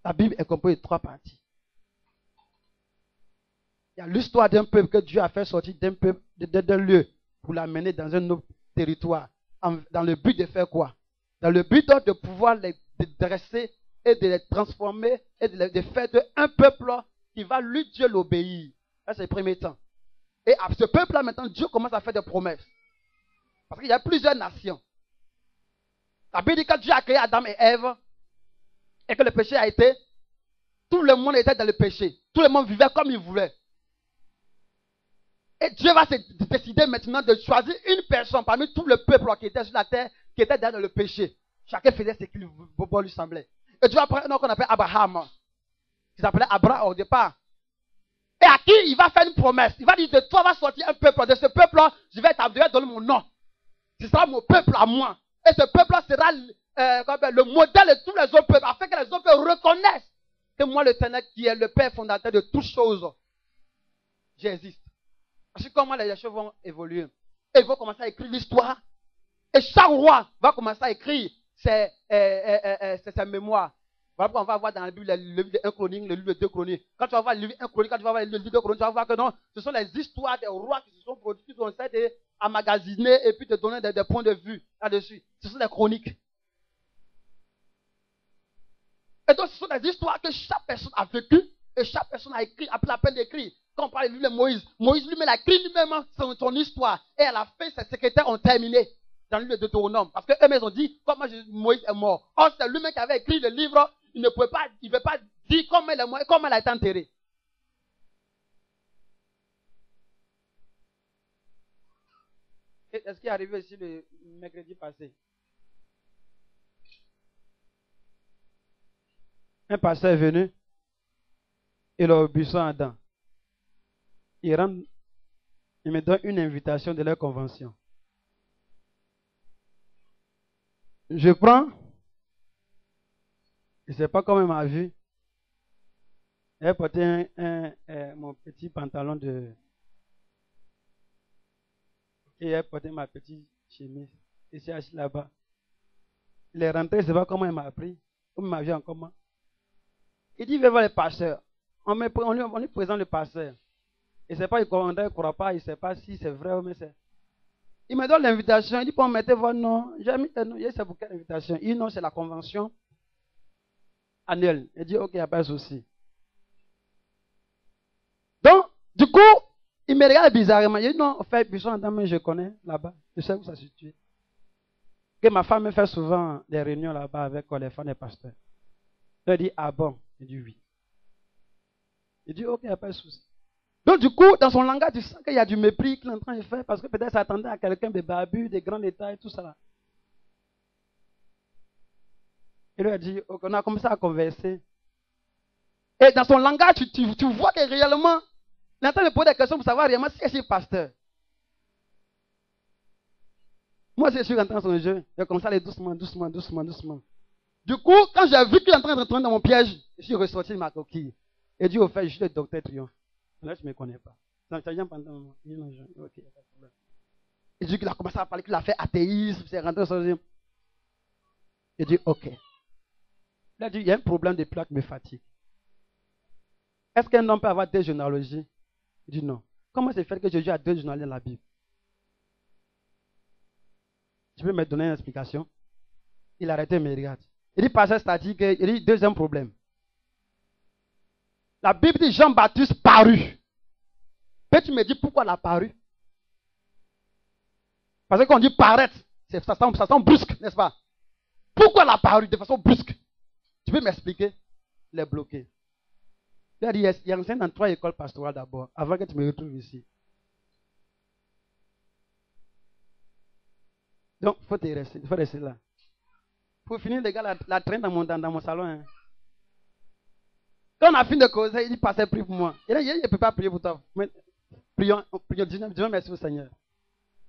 La Bible est composée de 3 parties. Il y a l'histoire d'un peuple que Dieu a fait sortir d'un lieu pour l'amener dans un autre territoire. Dans le but de faire quoi? Dans le but de pouvoir les dresser et de les transformer et de faire un peuple qui va lui Dieu l'obéir. Ça c'est le premier temps. Et à ce peuple-là maintenant, Dieu commence à faire des promesses. Parce qu'il y a plusieurs nations. La Bible dit que Dieu a créé Adam et Ève et que le péché a été, tout le monde était dans le péché. Tout le monde vivait comme il voulait. Et Dieu va se décider maintenant de choisir une personne parmi tout le peuple qui était sur la terre, qui était dans le péché. Chacun faisait ce qu'il lui semblait. Et Dieu va prendre un nom qu'on appelle Abraham, qui s'appelait Abraham au départ. Et à qui il va faire une promesse. Il va dire, de toi va sortir un peuple. De ce peuple-là, je vais donner mon nom. Ce sera mon peuple à moi. Et ce peuple-là sera le modèle de tous les autres peuples, afin que les autres peuples reconnaissent que moi, le Seigneur, qui est le Père fondateur de toutes choses, j'existe. Parce que comment les choses vont évoluer. Et ils vont commencer à écrire l'histoire. Et chaque roi va commencer à écrire ses mémoires. Voilà pourquoi on va voir dans la Bible le livre de 1 Chronique, le livre de 2 Chroniques. Quand tu vas voir le livre de 1 Chronique, quand tu vas voir le livre de 2 Chroniques, tu vas voir que non, ce sont les histoires des rois qui se sont produits, qui ont essayé d'emmagasiner et puis de donner des points de vue là-dessus. Ce sont des chroniques. Et donc, ce sont des histoires que chaque personne a vécues et chaque personne a écrit, a pris la peine d'écrire. Quand on parle du livre de Moïse, Moïse lui-même a écrit lui-même son histoire. Et à la fin, ses secrétaires ont terminé dans le livre de Deutéronome. Parce qu'eux-mêmes ont dit comment Moïse est mort. Or, c'est lui-même qui avait écrit le livre. Il ne pouvait pas, il ne veut pas dire comment il est mort et comment il a été enterré. Est-ce qu'il est arrivé ici le mercredi passé? Un pasteur est venu. Il a au buisson Adam. Il me donne une invitation de leur convention. Je prends. Je ne sais pas comment il m'a vu. Il a porté mon petit pantalon de... Et il a porté ma petite chemise. Il s'est assis là-bas. Il est rentré, je ne sais pas comment il m'a pris. Comme il m'a vu en comment. Il dit, viens voir le pasteur. On lui présente le pasteur. Il ne sait pas, il ne croit pas, il ne sait pas si c'est vrai ou mais c'est... Il me donne l'invitation. Il dit, bon, mettez votre nom. J'ai mis le nom. Il dit, c'est pour quelle invitation? Il dit, non, c'est la convention annuelle. Il dit, ok, il n'y a pas de souci. Donc, du coup, il me regarde bizarrement. Il dit, non, en fait, Buisson Adam, je connais là-bas. Je sais où ça se situe. Que ma femme me fait souvent des réunions là-bas avec les femmes des pasteurs. Il dit, ah bon? Il dit, oui. Il dit, ok, il n'y a pas de souci. Donc, du coup, dans son langage, tu sens qu'il y a du mépris qu'il est en train de faire parce que peut-être s'attendait à quelqu'un de barbu, de grands détails, tout ça là. Il lui a dit, ok, on a commencé à converser. Et dans son langage, tu vois que réellement, il est en train de poser des questions pour savoir réellement si c'est pasteur. Moi, je suis rentré dans son jeu. Je commencé à aller doucement. Du coup, quand j'ai vu qu'il est en train de rentrer dans mon piège, je suis ressorti de ma coquille. Et dit, au fait, je suis le docteur Triomphe. Là, je ne me connais pas. Donc, tu as bien pendant ok, il n'y a pas de problème. Et dit qu'il a commencé à parler, qu'il a fait athéisme, c'est rentré dans son jeu. J'ai dit, ok. Il a dit, il y a un problème de plaque qui me fatigue. Est-ce qu'un homme peut avoir 2 généalogies? Il dit non. Comment c'est fait que Jésus a 2 généalogies dans la Bible? Tu peux me donner une explication? Il a arrêté et me regarde. Il dit, pasteur, c'est-à-dire que, il dit, deuxième problème. La Bible dit Jean-Baptiste parut. Peux-tu me dire pourquoi il a paru? Parce que quand on dit paraître, ça semble brusque, n'est-ce pas? Pourquoi il a paru de façon brusque? Tu peux m'expliquer? Il est bloqué. Il a dit, il enseigne dans 3 écoles pastorales d'abord, avant que tu me retrouves ici. Donc, il faut rester là. Pour finir, les gars, la traîne dans mon salon. Hein. Quand on a fini de causer, il dit, passez, prie pour moi. Il ne peut pas prier pour toi. Mais, prions, disons merci au Seigneur.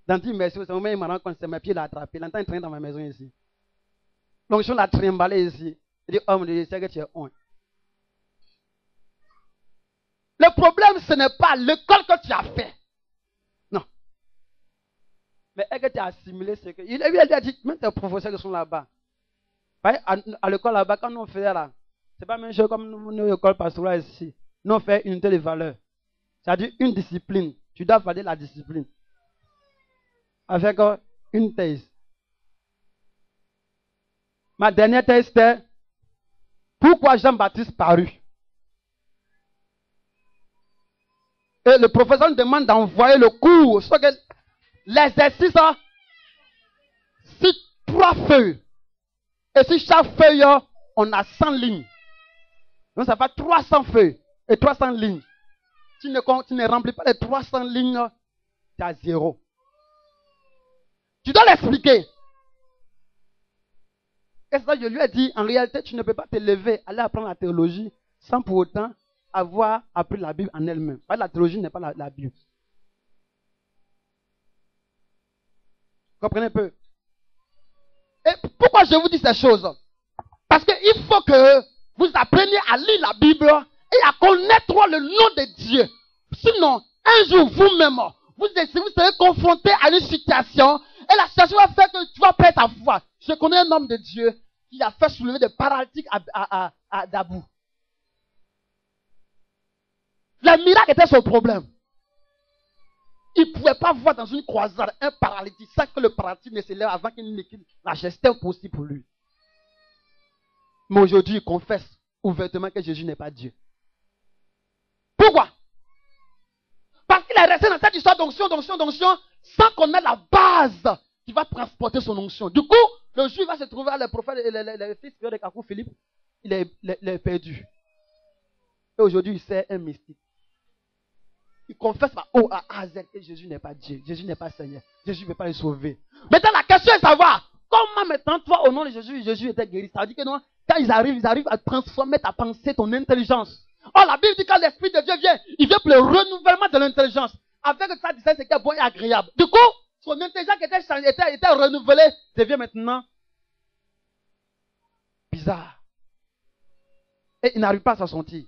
Dans dit merci au Seigneur, il m'a rendu compte que mes pieds l'ont attrapé. Il entend traîner dans ma maison ici. Donc, je l'ai trimballé ici. Il dit, oh mon Dieu, je sais que tu es honte. Le problème, ce n'est pas l'école que tu as fait. Non. Mais est-ce que tu as assimilé ce que... Il lui a dit, même tes professeurs qui sont là-bas. À l'école là-bas, quand nous on faisait là, c'est pas la même chose comme nous, l'école pastorale ici. Nous on fait unité de valeur. C'est-à-dire une discipline. Tu dois valider la discipline. Avec une thèse. Ma dernière thèse c'était pourquoi Jean-Baptiste parut. Et le professeur nous demande d'envoyer le cours. Sauf que l'exercice, si 3 feuilles. Et si chaque feuille, on a 100 lignes. Donc ça fait 300 feuilles et 300 lignes. Tu ne remplis pas les 300 lignes, tu as 0. Tu dois l'expliquer. Et ça, je lui ai dit, en réalité, tu ne peux pas te lever, aller apprendre la théologie, sans pour autant avoir appris la Bible en elle-même. La théologie n'est pas la Bible. Comprenez un peu? Et pourquoi je vous dis ces choses? Parce qu'il faut que vous appreniez à lire la Bible et à connaître le nom de Dieu. Sinon, un jour, vous-même, vous serez confronté à une situation et la situation va faire que tu vas perdre ta foi. Je connais un homme de Dieu qui a fait soulever des paralytiques à Dabou. Le miracle était son problème. Il ne pouvait pas voir dans une croisade un paralytique sans que le paralytique ne se lève avant qu'il ne quitte la gestion possible pour lui. Mais aujourd'hui, il confesse ouvertement que Jésus n'est pas Dieu. Pourquoi? Parce qu'il est resté dans cette histoire d'onction, sans connaître la base qui va transporter son onction. Du coup, le juif va se trouver à le prophète, le fils de Kakou Philippe, il est perdu. Et aujourd'hui, il sait un mystique. Il confesse par O à A Z que Jésus n'est pas Dieu, Jésus n'est pas Seigneur, Jésus ne peut pas le sauver. Maintenant, la question est de savoir, comment maintenant, toi, au nom de Jésus, Jésus était guéri? Ça veut dire que non, quand ils arrivent à transformer ta pensée, ton intelligence. Oh, la Bible dit que quand l'Esprit de Dieu vient, il vient pour le renouvellement de l'intelligence. Avec ça, c'est ce qui est bon et agréable. Du coup, son intelligence qui était renouvelée devient maintenant bizarre. Et il n'arrive pas à s'en sortir.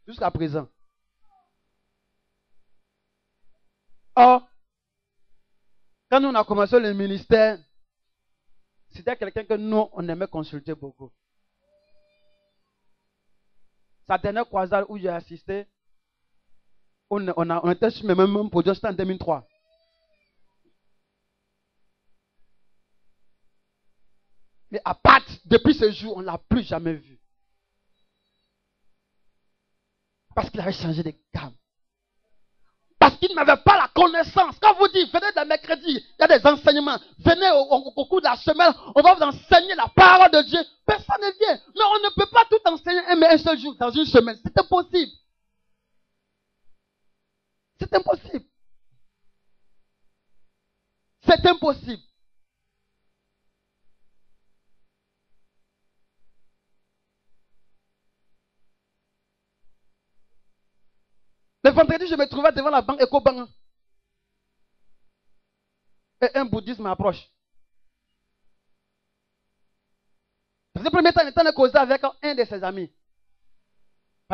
Jusqu'à présent. Or, quand nous on a commencé le ministère, c'était quelqu'un que nous, on aimait consulter beaucoup. Sa dernière croisade où j'ai assisté, on était sur le même produit, c'était en 2003. Mais à part, depuis ce jour, on ne l'a plus jamais vu. Parce qu'il avait changé de gamme. Parce qu'il n'avait pas la connaissance. Quand vous dites, venez le mercredi, il y a des enseignements. Venez au cours de la semaine, on va vous enseigner la parole de Dieu. Personne ne vient. Mais on ne peut pas tout enseigner un seul jour dans une semaine. C'est impossible. C'est impossible. C'est impossible. Le vendredi, je me trouvais devant la banque EcoBank. Et un bouddhiste m'approche. Dans le premier temps, il était en causé avec un de ses amis.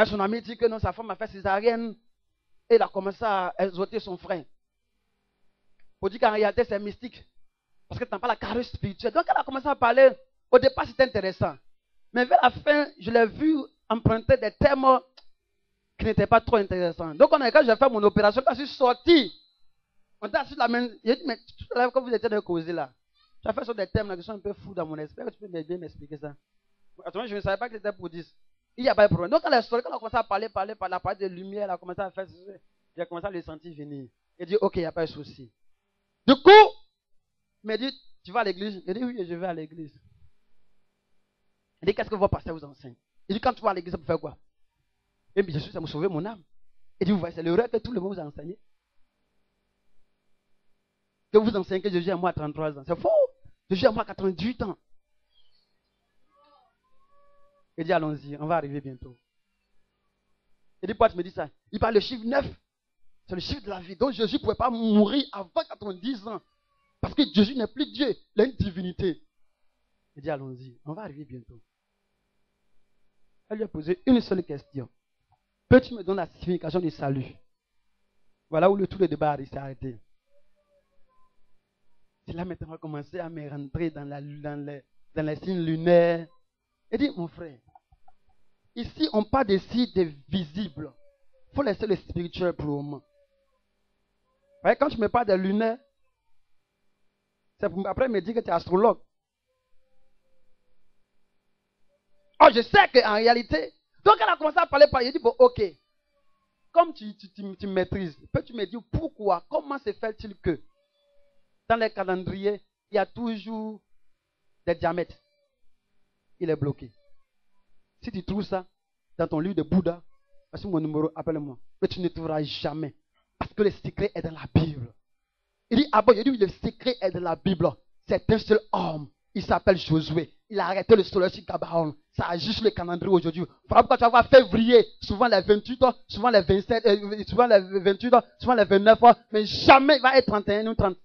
Son ami dit que non, sa femme a fait césarienne. Et il a commencé à exhorter son frère. Pour dire qu'en réalité, c'est mystique. Parce que tu n'as pas la carrure spirituelle. Donc, elle a commencé à parler. Au départ, c'était intéressant. Mais vers la fin, je l'ai vu emprunter des termes qui n'étaient pas trop intéressants. Donc, quand j'ai fait mon opération, quand je suis sorti, on était assis la main. J'ai dit, mais tout à l'heure, quand vous étiez dans le causé là, tu as fait sur des termes qui sont un peu fous dans mon esprit. Tu peux bien m'expliquer ça? Attends, je ne savais pas que c'était bouddhiste. Il n'y a pas de problème. Donc, quand elle est sortie, quand on a commencé à parler, par la parole de lumière, elle a commencé à faire ça. J'ai commencé à le sentir venir. Il dit, ok, il n'y a pas de souci. Du coup, il m'a dit, tu vas à l'église? Il dit, oui, je vais à l'église. Il dit, qu'est-ce que vos pasteurs vous enseignent? Il dit, quand tu vas à l'église, ça peut faire quoi? Et bien, Jésus, ça me sauver mon âme. Il dit, vous voyez, c'est le rêve que tout le monde vous a enseigné. Que vous enseignez que Jésus est mort à 33 ans. C'est faux. Jésus est mort à 88 ans. Il dit, allons-y, on va arriver bientôt. Il dit, pourquoi tu me dis ça? Il parle le chiffre 9. C'est le chiffre de la vie. Donc Jésus ne pouvait pas mourir avant 90 ans. Parce que Jésus n'est plus Dieu. Il a une divinité. Il dit, allons-y, on va arriver bientôt. Elle lui a posé une seule question. Peux-tu me donner la signification du salut? Voilà où tout le débat s'est arrêté. C'est là maintenant qu'on va commencer à me rentrer dans les signes lunaires. Il dit, mon frère, ici on parle des signes visibles. Il faut laisser le spirituel pour le moment. Ouais, quand tu me parles des lunaires, c'est pour après me dire que tu es astrologue. Oh, je sais qu'en réalité, donc elle a commencé à parler, il dit, bon, ok, comme tu maîtrises, peux-tu me dire pourquoi, comment se fait-il que dans les calendriers, il y a toujours des diamètres? Il est bloqué. Si tu trouves ça dans ton livre de Bouddha, voici mon numéro, appelle-moi. Mais tu ne trouveras jamais. Parce que le secret est dans la Bible. Il dit, ah bon, il dit, le secret est dans la Bible. C'est un seul homme. Il s'appelle Josué. Il a arrêté le soleil sur Gabaon. Ça agit sur le calendrier aujourd'hui. Voilà pourquoi tu vas voir février, souvent les 28 heures, souvent les 27, souvent les 28 heures, souvent les 29 heures, mais jamais il va être 31 ou 30.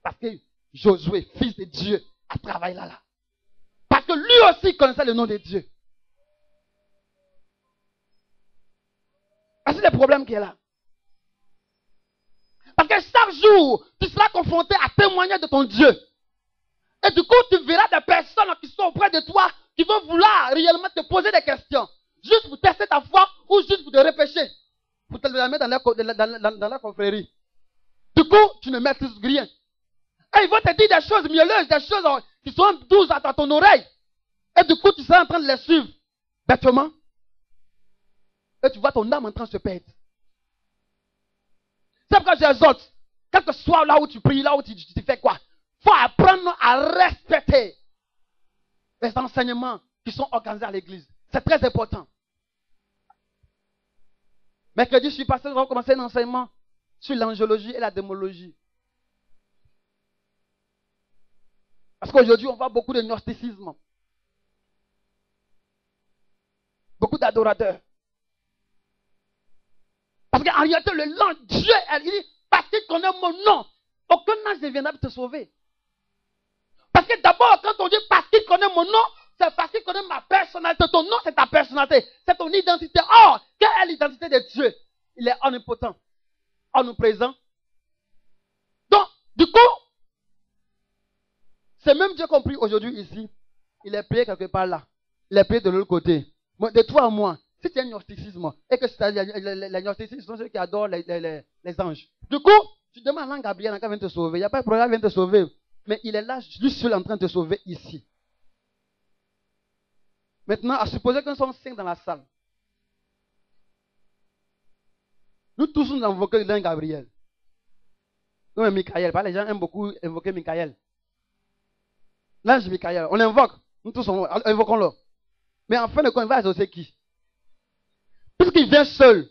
Parce que Josué, fils de Dieu, a travaillé là. Parce que lui aussi connaissait le nom de Dieu. C'est le problème qui est là. Parce que chaque jour, tu seras confronté à témoigner de ton Dieu. Et du coup, tu verras des personnes qui sont auprès de toi, qui vont vouloir réellement te poser des questions. Juste pour tester ta foi ou juste pour te repêcher. Pour te la mettre dans la confrérie. Du coup, tu ne maîtrises rien. Et ils vont te dire des choses mielleuses, des choses qui sont douces à ton oreille. Et du coup, tu seras en train de les suivre. Bêtement. Et tu vois ton âme en train de se perdre. C'est pourquoi j'exhorte. Quel que soit là où tu pries, là où tu fais quoi. Il faut apprendre à respecter les enseignements qui sont organisés à l'église. C'est très important. Mercredi, je suis passé, nous allons commencer un enseignement sur l'angéologie et la démologie. Parce qu'aujourd'hui, on voit beaucoup de gnosticisme. Beaucoup d'adorateurs. Parce qu'en réalité, le nom Dieu, il dit, parce qu'il connaît mon nom, aucun ange ne viendra te sauver. Parce que d'abord, quand on dit parce qu'il connaît mon nom, c'est parce qu'il connaît ma personnalité. Ton nom, c'est ta personnalité. C'est ton identité. Or, quelle est l'identité de Dieu? Il est omnipotent, omniprésent. Donc, du coup, c'est même Dieu compris aujourd'hui ici. Il est prié quelque part là. Il est prié de l'autre côté. De toi à moi, si tu as un gnosticisme, et que les gnosticistes sont ceux qui adorent les anges. Du coup, tu demandes à l'ange Gabriel quand il vient te sauver. Il n'y a pas de problème, il vient te sauver. Mais il est là, lui seul en train de te sauver ici. Maintenant, à supposer qu'on soit 5 dans la salle. Nous tous nous invoquons l'ange Gabriel. Nous, Michael. Les gens aiment beaucoup invoquer Michael. L'ange Michael, on l'invoque. Nous tous, invoquons-le. Mais en fin de compte, il va associer qui? Puisqu'il vient seul.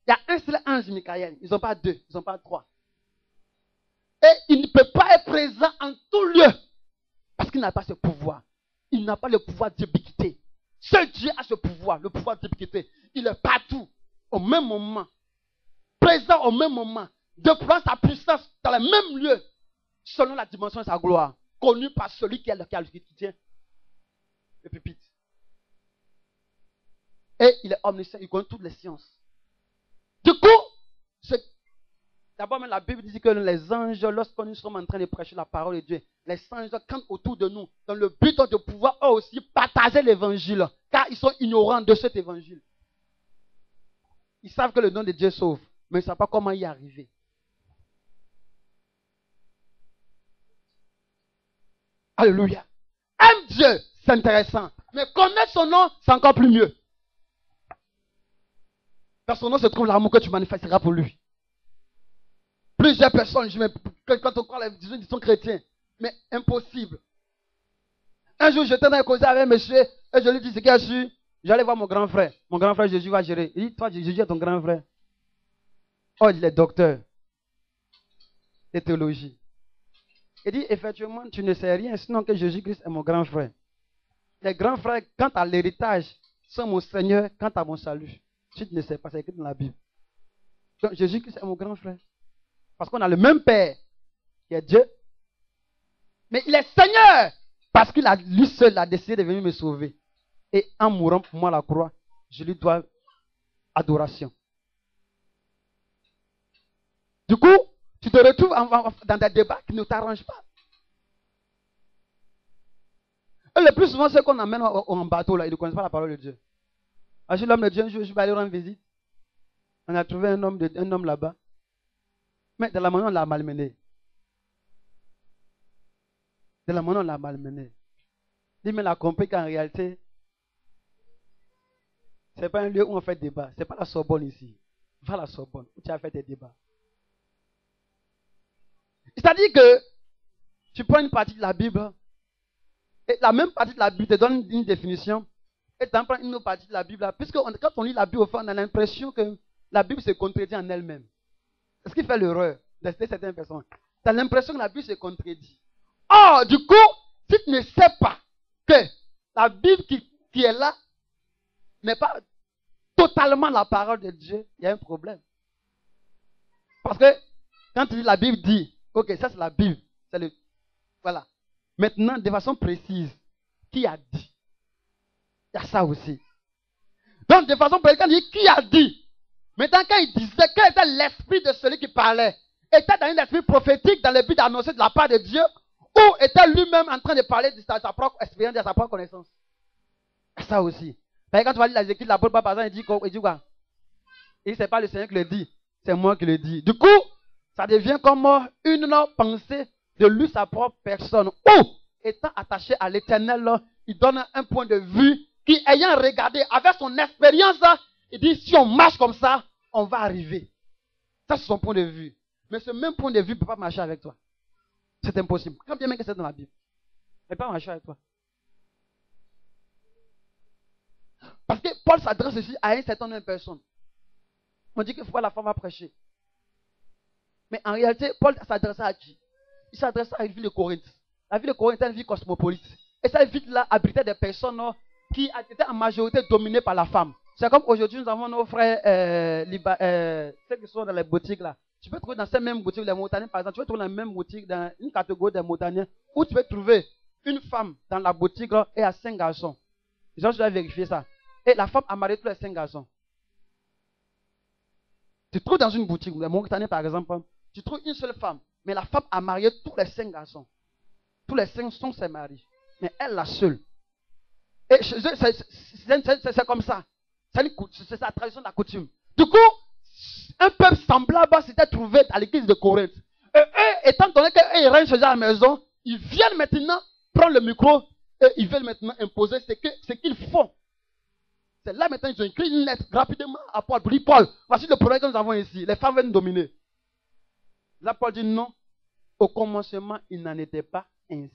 Il y a un seul ange Michael. Ils ne sont pas 2, ils ne sont pas 3. Et il ne peut pas être présent en tout lieu. Parce qu'il n'a pas ce pouvoir. Il n'a pas le pouvoir d'ubiquité. Seul Dieu a ce pouvoir, le pouvoir d'ubiquité. Il est partout, au même moment. présent au même moment, déploie sa puissance dans le même lieu, selon la dimension de sa gloire, connue par celui qui tient le pupitre. Et il est omniscient, il connaît toutes les sciences. Du coup, d'abord même la Bible dit que les anges, lorsqu'on nous sommes en train de prêcher la parole de Dieu, les anges campent autour de nous dans le but de pouvoir eux aussi partager l'évangile, car ils sont ignorants de cet évangile. Ils savent que le nom de Dieu sauve, mais ils ne savent pas comment y arriver. Alléluia. Aime Dieu, c'est intéressant. Mais connaître son nom, c'est encore plus mieux. Dans son nom se trouve l'amour que tu manifesteras pour lui. Plusieurs personnes, quand on croit ils sont chrétiens, mais impossible. Un jour, j'étais dans un cause avec un monsieur, et je lui dis ce qu'il a su. J'allais voir mon grand frère. Mon grand frère, Jésus va gérer. Il dit, toi, Jésus est ton grand frère. Oh, il est docteur de théologie. Il dit, effectivement, tu ne sais rien, sinon que Jésus-Christ est mon grand frère. Les grands frères, quant à l'héritage, sont mon Seigneur, quant à mon salut. Si tu ne sais pas, c'est écrit dans la Bible. Donc, Jésus-Christ est mon grand frère. Parce qu'on a le même Père, qui est Dieu. Mais il est Seigneur, parce qu'il a lui seul a décidé de venir me sauver. Et en mourant pour moi à la croix, je lui dois adoration. Du coup, tu te retrouves dans des débats qui ne t'arrangent pas. Et le plus souvent, ceux qu'on amène en bateau, là, ils ne connaissent pas la parole de Dieu. Alors, l'homme de Dieu, un jour, je vais aller rendre visite. On a trouvé un homme là-bas. Mais de la manière, on l'a malmené. De la manière, on l'a malmené. Mais il a compris qu'en réalité, ce n'est pas un lieu où on fait débat. Ce n'est pas la Sorbonne ici. Va à la Sorbonne où tu as fait tes débats. C'est-à-dire que tu prends une partie de la Bible et la même partie de la Bible te donne une définition et tu en prends une autre partie de la Bible. Puisque quand on lit la Bible, on a l'impression que la Bible se contredit en elle-même. C'est ce qui fait l'erreur de certaines personnes. Tu as l'impression que la Bible se contredit. Or, du coup, si tu ne sais pas que la Bible qui est là n'est pas totalement la parole de Dieu, il y a un problème. Parce que quand tu lis la Bible dit, ok, ça c'est la Bible. Voilà. Maintenant, de façon précise, qui a dit? Il y a ça aussi. Donc, de façon précise, quand il dit qui a dit? Maintenant, quand il disait, quel était l'esprit de celui qui parlait? Était dans un esprit prophétique dans le but d'annoncer de la part de Dieu? Ou était lui-même en train de parler de sa propre expérience, de sa propre connaissance? Il y a ça aussi. Quand tu vas lire les écrits de l'apôtre, par exemple, il dit quoi? Il dit, c'est pas le Seigneur qui le dit, c'est moi qui le dis. Du coup, ça devient comme une pensée de lui, sa propre personne. Ou, étant attaché à l'éternel, il donne un point de vue qui, ayant regardé avec son expérience, il dit, si on marche comme ça, on va arriver. Ça, c'est son point de vue. Mais ce même point de vue ne peut pas marcher avec toi. C'est impossible. Quand bien même que c'est dans la Bible, il ne peut pas marcher avec toi. Parce que Paul s'adresse ici à un certain nombre de personnes. On dit qu'il faut la femme à prêcher. Mais en réalité, Paul s'adresse à qui? Il s'adresse à une ville de Corinthe. La ville de Corinthe est une ville cosmopolite. Et cette ville-là abritait des personnes qui étaient en majorité dominées par la femme. C'est comme aujourd'hui, nous avons nos frères, ceux qui sont dans les boutiques là. Tu peux trouver dans ces mêmes boutiques, les montagnais par exemple, tu peux trouver dans la même boutique, dans une catégorie des montagnais, où tu peux trouver une femme dans la boutique là, et à 5 garçons. Je dois vérifier ça. Et la femme a marié tous les 5 garçons. Tu trouves dans une boutique, les montagnais par exemple, tu trouves une seule femme, mais la femme a marié tous les 5 garçons. Tous les 5 sont ses maris. Mais elle, la seule. Et c'est comme ça. C'est la tradition de la coutume. Du coup, un peuple semblable s'était trouvé à l'église de Corinthe. Et eux, étant donné qu'ils règnent chez eux à la maison, ils viennent maintenant prendre le micro et ils veulent maintenant imposer ce qu'ils font. C'est là maintenant qu'ils ont écrit une lettre rapidement à Paul. Pour dire, Paul, voici le problème que nous avons ici. Les femmes viennent dominer. Là, Paul dit non. Au commencement, il n'en était pas ainsi.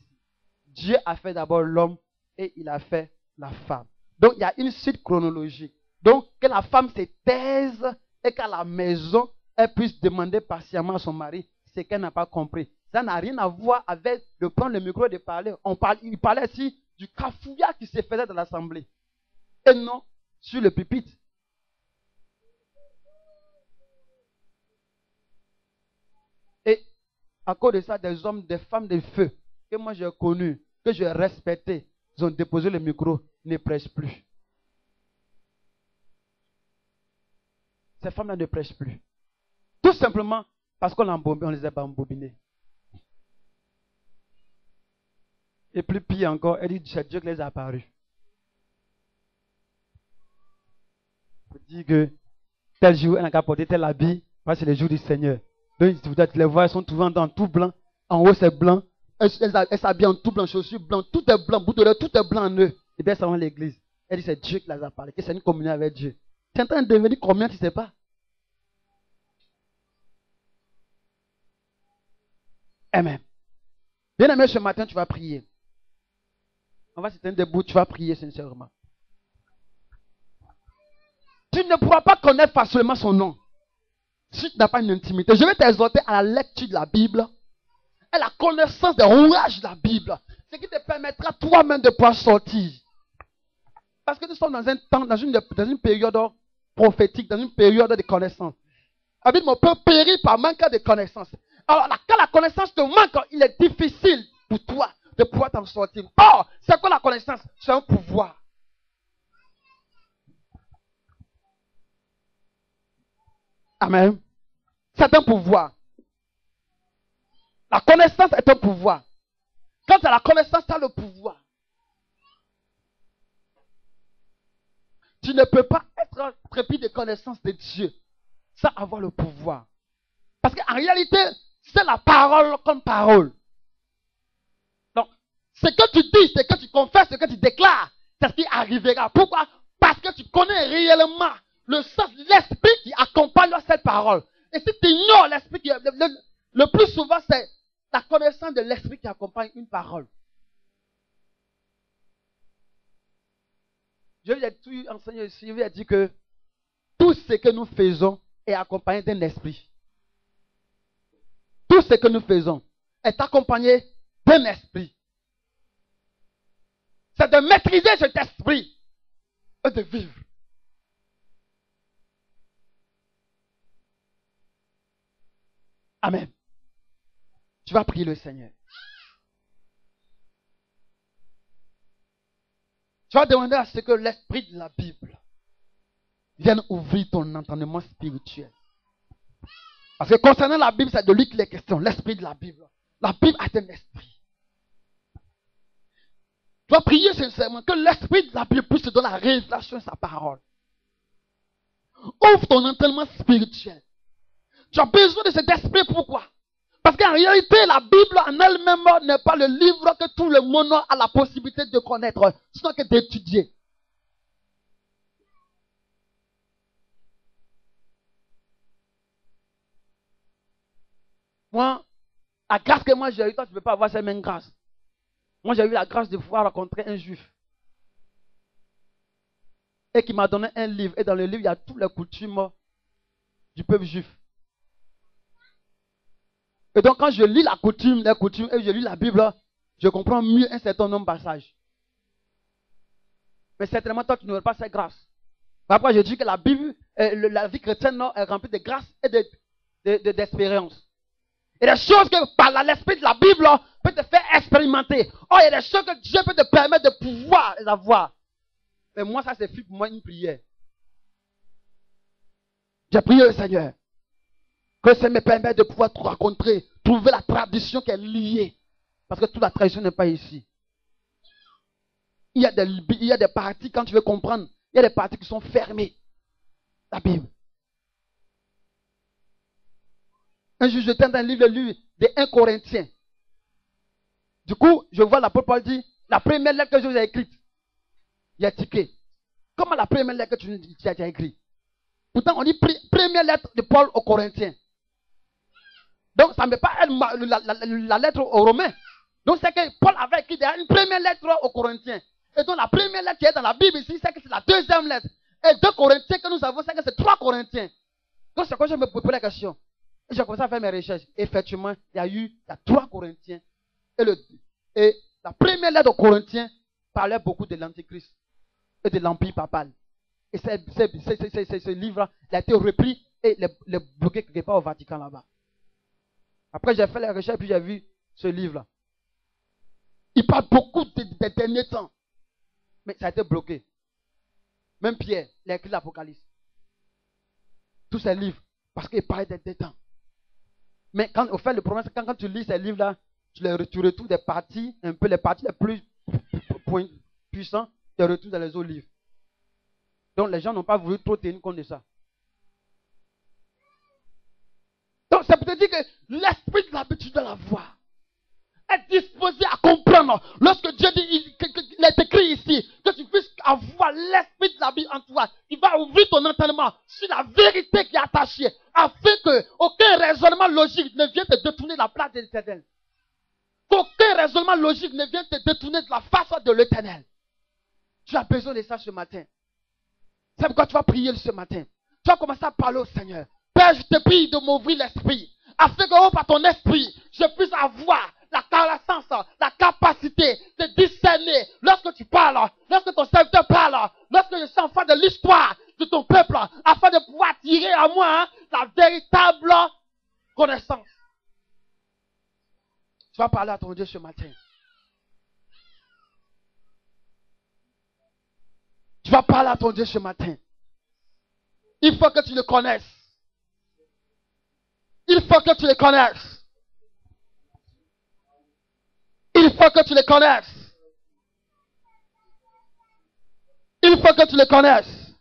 Dieu a fait d'abord l'homme et il a fait la femme. Donc, il y a une suite chronologique. Donc, que la femme se taise et qu'à la maison, elle puisse demander patiemment à son mari ce qu'elle n'a pas compris. Ça n'a rien à voir avec de prendre le micro et de parler. Il parlait ici du cafouillard qui se faisait dans l'assemblée. Et non sur le pupitre. À cause de ça, des hommes, des femmes de feu que moi j'ai connus, que j'ai respectés, ils ont déposé le micro, ils ne prêchent plus. Ces femmes-là ne prêchent plus. Tout simplement parce qu'on les a embobinés. Et plus pire encore, elle dit c'est Dieu qui les a apparus. Elle dit que tel jour, elle n'a qu'à porter tel habit, parce que c'est le jour du Seigneur. Donc, vous les voir, elles sont souvent dans tout blanc. En haut, c'est blanc. Elles s'habillent en tout blanc, chaussures blancs, tout est blanc, bout de l'œil, tout est blanc en eux. Et bien, ça va à l'église. Elle dit c'est Dieu qui les a parlé, que c'est une communion avec Dieu. Tu es en train de devenir combien, tu ne sais pas? Amen. Bien aimé, ce matin, tu vas prier. On va se tenir debout, tu vas prier sincèrement. Tu ne pourras pas connaître facilement son nom si tu n'as pas une intimité. Je vais t'exhorter à la lecture de la Bible et la connaissance des rouages de la Bible. Ce qui te permettra toi-même de pouvoir sortir. Parce que nous sommes dans un temps, dans une période prophétique, dans une période de connaissance. La Bible peut périr par manque de connaissance. Alors, quand la connaissance te manque, il est difficile pour toi de pouvoir t'en sortir. Or, c'est quoi la connaissance? C'est un pouvoir. Amen. C'est un pouvoir. La connaissance est un pouvoir. Quand tu as la connaissance, tu as le pouvoir. Tu ne peux pas être trépide de connaissance de Dieu sans avoir le pouvoir. Parce qu'en réalité, c'est la parole comme parole. Donc, ce que tu dis, ce que tu confesses, ce que tu déclares, c'est ce qui arrivera. Pourquoi? Parce que tu connais réellement le sens, l'esprit qui accompagne cette parole. Et si tu ignores l'esprit, le plus souvent, c'est la connaissance de l'esprit qui accompagne une parole. Je vais tout enseigner ici, je vais dire que tout ce que nous faisons est accompagné d'un esprit. Tout ce que nous faisons est accompagné d'un esprit. C'est de maîtriser cet esprit et de vivre. Amen. Tu vas prier le Seigneur. Tu vas demander à ce que l'esprit de la Bible vienne ouvrir ton entendement spirituel. Parce que concernant la Bible, c'est de lui qu'il est question. L'esprit de la Bible. La Bible a un esprit. Tu vas prier sincèrement que l'esprit de la Bible puisse te donner la révélation de sa parole. Ouvre ton entendement spirituel. Tu as besoin de cet esprit, pourquoi? Parce qu'en réalité, la Bible en elle-même n'est pas le livre que tout le monde a la possibilité de connaître, sinon que d'étudier. Moi, la grâce que moi j'ai eue, toi tu ne peux pas avoir cette même grâce. Moi j'ai eu la grâce de pouvoir rencontrer un juif. Et qui m'a donné un livre. Et dans le livre, il y a toutes les coutumes du peuple juif. Et donc quand je lis les coutumes, et je lis la Bible, je comprends mieux un certain nombre de passages. Mais certainement, toi, tu n'auras pas cette grâce. Après, je dis que la Bible, la vie chrétienne est remplie de grâce et d'espérance. Il y a des choses que par l'esprit de la Bible peut te faire expérimenter. Oh, il y a des choses que Dieu peut te permettre de pouvoir les avoir. Mais moi, ça, c'est pour moi une prière. J'ai prié au Seigneur que ça me permette de pouvoir te rencontrer, trouver la tradition qui est liée. Parce que toute la tradition n'est pas ici. Il y a des parties, quand tu veux comprendre, il y a des parties qui sont fermées. La Bible. Un jour, j'étais dans un livre de 1 Corinthiens. Du coup, je vois l'apôtre Paul dit, la première lettre que je vous ai écrite, il y a tiqué. Comment la première lettre que tu as écrite? Pourtant, on dit première lettre de Paul aux Corinthiens. Donc, ça ne met pas la lettre aux Romains. Donc, c'est que Paul avait écrit une première lettre aux Corinthiens. Et donc, la première lettre qui est dans la Bible ici, c'est que c'est la deuxième lettre. Et 2 Corinthiens que nous avons, c'est que c'est 3 Corinthiens. Donc, c'est quand je me pose la question. Et j'ai commencé à faire mes recherches. Effectivement, il y a 3 Corinthiens. Et la première lettre aux Corinthiens parlait beaucoup de l'Antichrist et de l'Empire papal. Et ce livre, il a été repris et il est bloqué quelque part au Vatican là-bas. Après, j'ai fait les recherches, puis j'ai vu ce livre-là. Il parle beaucoup des derniers temps. Mais ça a été bloqué. Même Pierre, il a écrit l'Apocalypse. Tous ces livres. Parce qu'il parle des derniers temps. Mais quand, au fait, le problème, c'est quand tu lis ces livres-là, tu retrouves des parties, un peu les parties les plus puissantes, tu les retrouves dans les autres livres. Donc, les gens n'ont pas voulu trop tenir compte de ça. Donc, ça peut te dire que l'esprit de l'habitude de la voix est disposé à comprendre. Lorsque Dieu dit, il est écrit ici, que tu puisses avoir l'esprit de la vie en toi, il va ouvrir ton entendement sur la vérité qui est attachée, afin que aucun raisonnement logique ne vienne te détourner de la place de l'Éternel. Qu'aucun raisonnement logique ne vienne te détourner de la face de l'Éternel. Tu as besoin de ça ce matin. C'est pourquoi tu vas prier ce matin. Tu vas commencer à parler au Seigneur. Père, je te prie de m'ouvrir l'esprit, afin que par ton esprit, je puisse avoir la connaissance, la capacité de discerner lorsque tu parles, lorsque ton serviteur parle, lorsque je suis enfant de l'histoire de ton peuple, afin de pouvoir tirer à moi la véritable connaissance. Tu vas parler à ton Dieu ce matin. Tu vas parler à ton Dieu ce matin. Il faut que tu le connaisses. Il faut que tu le connaisses. Il faut que tu le connaisses. Il faut que tu le connaisses.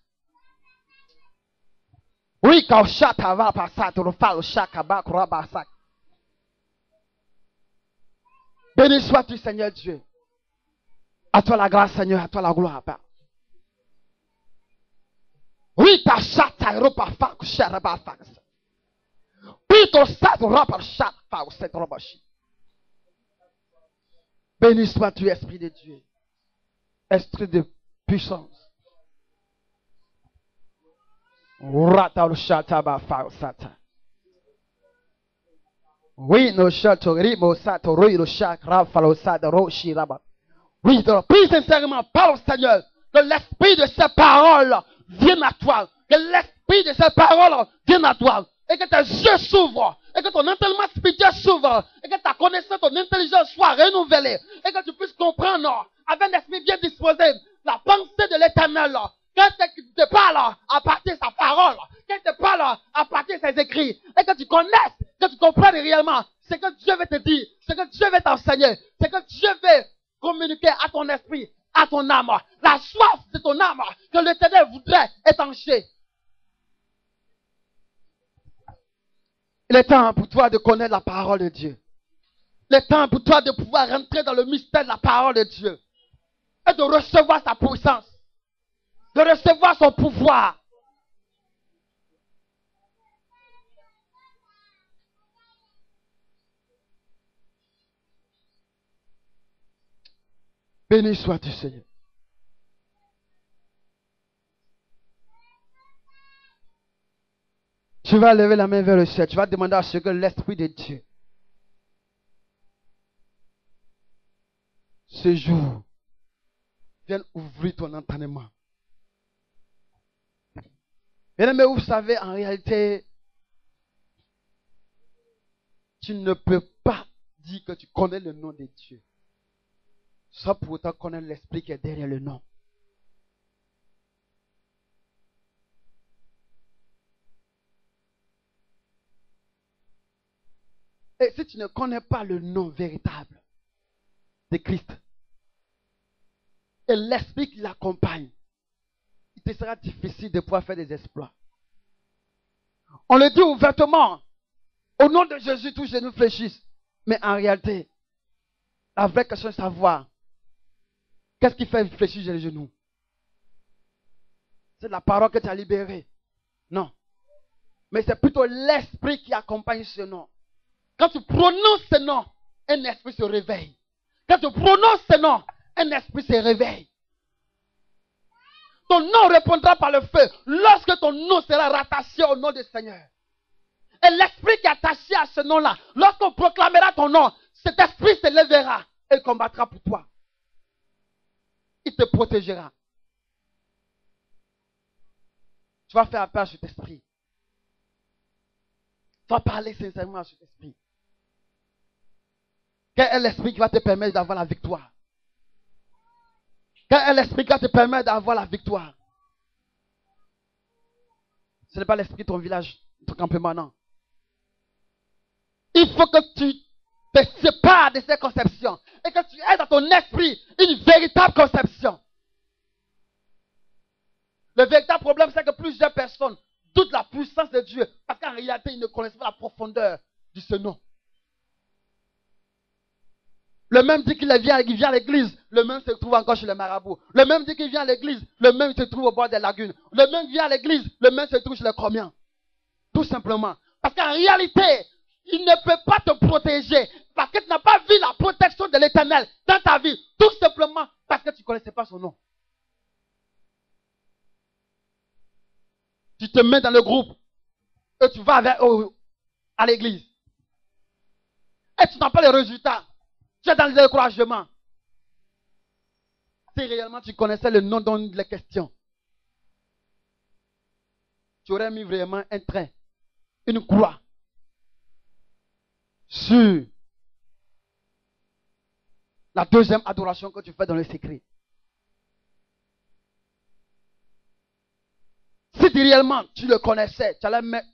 Oui, quand chata va passer, tu refais le chaka ba kurabasa. Béni sois-tu, Seigneur Dieu. À toi la grâce, Seigneur, à toi la gloire. Oui, ta chata repa kushara ba fa. Oui, ton sat repa chata fa ou cette robashi. Béni sois-tu, Esprit de Dieu. Esprit de puissance. Rata le chata ba fa ou sata. Oui, no chato rimo sato roi le chakra falo sata roshi raba. Oui, donc, prie sincèrement, parle au Seigneur, que l'esprit de ces paroles vienne à toi, que l'esprit de ces paroles vienne à toi, et que tes yeux s'ouvrent, et que ton entendement spirituel s'ouvre, et que ta connaissance, ton intelligence soit renouvelée, et que tu puisses comprendre, avec un esprit bien disposé, la pensée de l'Éternel, quand il te parle à partir de sa parole, quand il te parle à partir de ses écrits, et que tu connaisses, que tu comprennes réellement ce que Dieu veut te dire, ce que Dieu veut t'enseigner, ce que Dieu veut communiquer à ton esprit, à ton âme. La soif de ton âme que l'Éternel voudrait étancher. Il est temps pour toi de connaître la parole de Dieu. Il est temps pour toi de pouvoir rentrer dans le mystère de la parole de Dieu. Et de recevoir sa puissance. De recevoir son pouvoir. Béni sois-tu, Seigneur. Tu vas lever la main vers le ciel. Tu vas demander à ce que l'Esprit de Dieu, ce jour, vienne ouvrir ton entendement. Bien-aimé, vous savez, en réalité, tu ne peux pas dire que tu connais le nom de Dieu, sans pour autant connaître l'Esprit qui est derrière le nom. Et si tu ne connais pas le nom véritable de Christ et l'Esprit qui l'accompagne, il te sera difficile de pouvoir faire des exploits. On le dit ouvertement, au nom de Jésus, tous genoux fléchissent. Mais en réalité, la vraie question est de savoir, qu'est-ce qui fait fléchir les genoux? C'est la parole que tu as libérée? Non. Mais c'est plutôt l'Esprit qui accompagne ce nom. Quand tu prononces ce nom, un esprit se réveille. Quand tu prononces ce nom, un esprit se réveille. Ton nom répondra par le feu lorsque ton nom sera rattaché au nom du Seigneur. Et l'esprit qui est attaché à ce nom-là, lorsqu'on proclamera ton nom, cet esprit se lèvera et combattra pour toi. Il te protégera. Tu vas faire appel à cet esprit. Tu vas parler sincèrement à cet esprit. Quel est l'esprit qui va te permettre d'avoir la victoire? Quel est l'esprit qui va te permettre d'avoir la victoire? Ce n'est pas l'esprit de ton village, de ton campement, non. Il faut que tu te sépares de ces conceptions et que tu aies dans ton esprit une véritable conception. Le véritable problème, c'est que plusieurs personnes doutent la puissance de Dieu parce qu'en réalité, ils ne connaissent pas la profondeur de ce nom. Le même dit qu'il vient à l'église, le même se trouve encore chez le marabout. Le même dit qu'il vient à l'église, le même se trouve au bord des lagunes. Le même vient à l'église, le même se trouve chez les Cromiens. Tout simplement. Parce qu'en réalité, il ne peut pas te protéger parce que tu n'as pas vu la protection de l'Éternel dans ta vie. Tout simplement parce que tu ne connaissais pas son nom. Tu te mets dans le groupe et tu vas à l'église. Et tu n'as pas les résultats. Tu es dans le découragement. Si réellement tu connaissais le nom dont les questions, tu aurais mis vraiment un trait, une croix sur la deuxième adoration que tu fais dans le secret. Si réellement tu le connaissais, tu allais mettre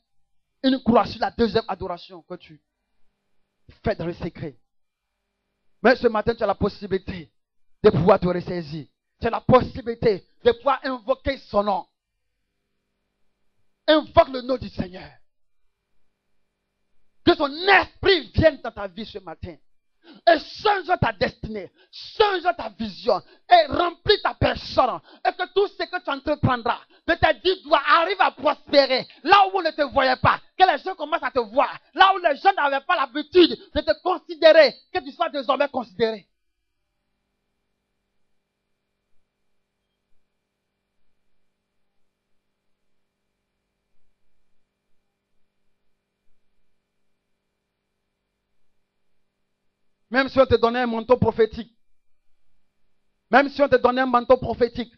une croix sur la deuxième adoration que tu fais dans le secret. Mais ce matin, tu as la possibilité de pouvoir te ressaisir. Tu as la possibilité de pouvoir invoquer son nom. Invoque le nom du Seigneur. Que son esprit vienne dans ta vie ce matin. Et change ta destinée. Change ta vision. Et remplis ta personne. Et que tout ce que tu entreprendras de ta vie doit arriver à prospérer. Là où on ne te voyait pas. Que les gens commencent à te voir. Là où les gens n'avaient pas l'habitude de te considérer. Que tu sois désormais considéré. Même si on te donnait un manteau prophétique. Même si on te donnait un manteau prophétique.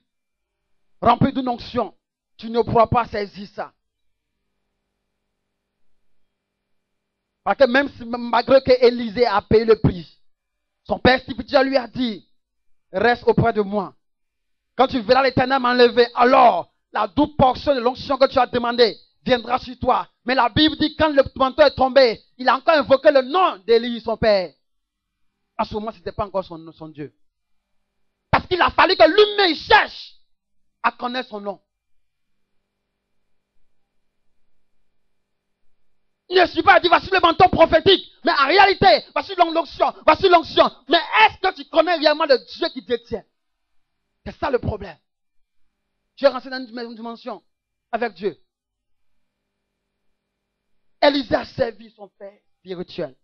Rempli d'une onction. Tu ne pourras pas saisir ça. Parce que même si, malgré que Élisée a payé le prix. Son père spirituel lui a dit. Reste auprès de moi. Quand tu verras l'Éternel m'enlever. Alors la double portion de l'onction que tu as demandé viendra sur toi. Mais la Bible dit quand le manteau est tombé. Il a encore invoqué le nom d'Élie son père. En ce moment, ce n'était pas encore son Dieu. Parce qu'il a fallu que lui-même cherche à connaître son nom. Il ne suffit pas à dire, voici le manteau prophétique. Mais en réalité, voici l'onction, voici l'onction. Mais est-ce que tu connais réellement le Dieu qui détient? C'est ça le problème. Tu es rentré dans une dimension avec Dieu. Élisée a servi son père spirituel.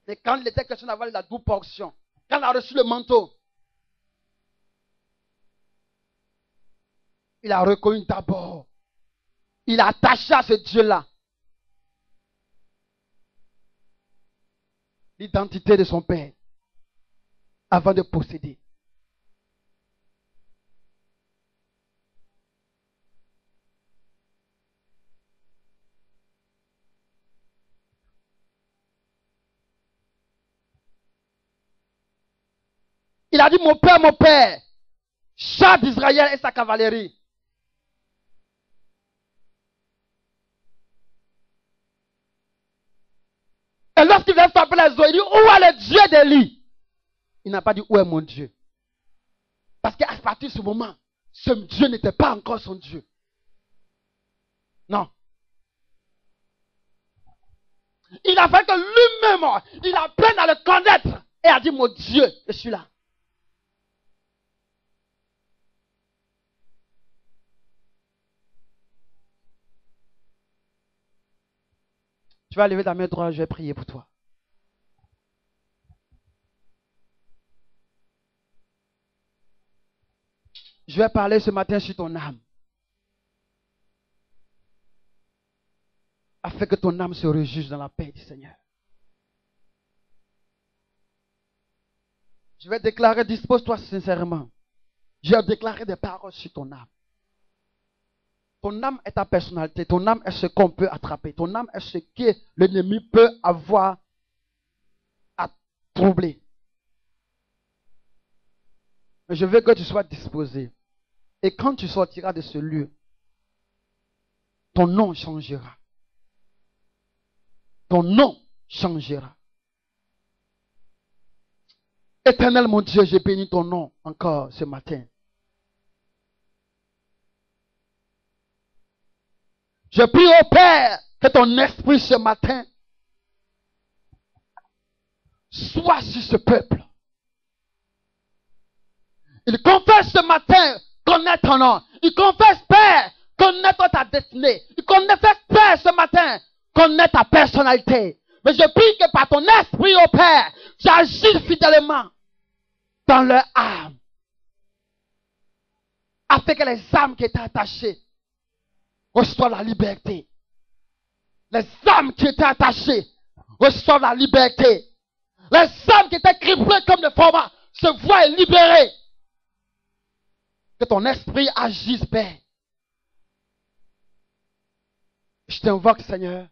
Et quand il était question d'avoir la double portion, quand il a reçu le manteau, il a reconnu d'abord. Il a attaché à ce Dieu-là l'identité de son père avant de posséder. Il a dit, mon père, char d'Israël et sa cavalerie. Et lorsqu'il vient frapper les eaux, il dit, où est le Dieu d'Élie? Il n'a pas dit, où est mon Dieu? Parce qu'à partir de ce moment, ce Dieu n'était pas encore son Dieu. Non. Il a fait que lui-même, il a peine à le connaître. Et a dit, mon Dieu, je suis là. Tu vas lever ta main droite, je vais prier pour toi. Je vais parler ce matin sur ton âme. Afin que ton âme se réjouisse dans la paix du Seigneur. Je vais déclarer, dispose-toi sincèrement. Je vais déclarer des paroles sur ton âme. Ton âme est ta personnalité. Ton âme est ce qu'on peut attraper. Ton âme est ce que l'ennemi peut avoir à troublé. Mais je veux que tu sois disposé. Et quand tu sortiras de ce lieu, ton nom changera. Ton nom changera. Éternel mon Dieu, j'ai béni ton nom encore ce matin. Je prie au Père que ton esprit ce matin soit sur ce peuple. Il confesse ce matin connaître ton nom. Il confesse, Père, connaître ta destinée. Il confesse, Père, ce matin connaître ta personnalité. Mais je prie que par ton esprit, au Père, tu agis fidèlement dans leur âme. Afin que les âmes qui étaient attachées reçoivent la liberté. Les âmes qui étaient attachées reçoivent la liberté. Les âmes qui étaient criblées comme des formats se voient libérées. Que ton esprit agisse, Père. Je t'invoque, Seigneur,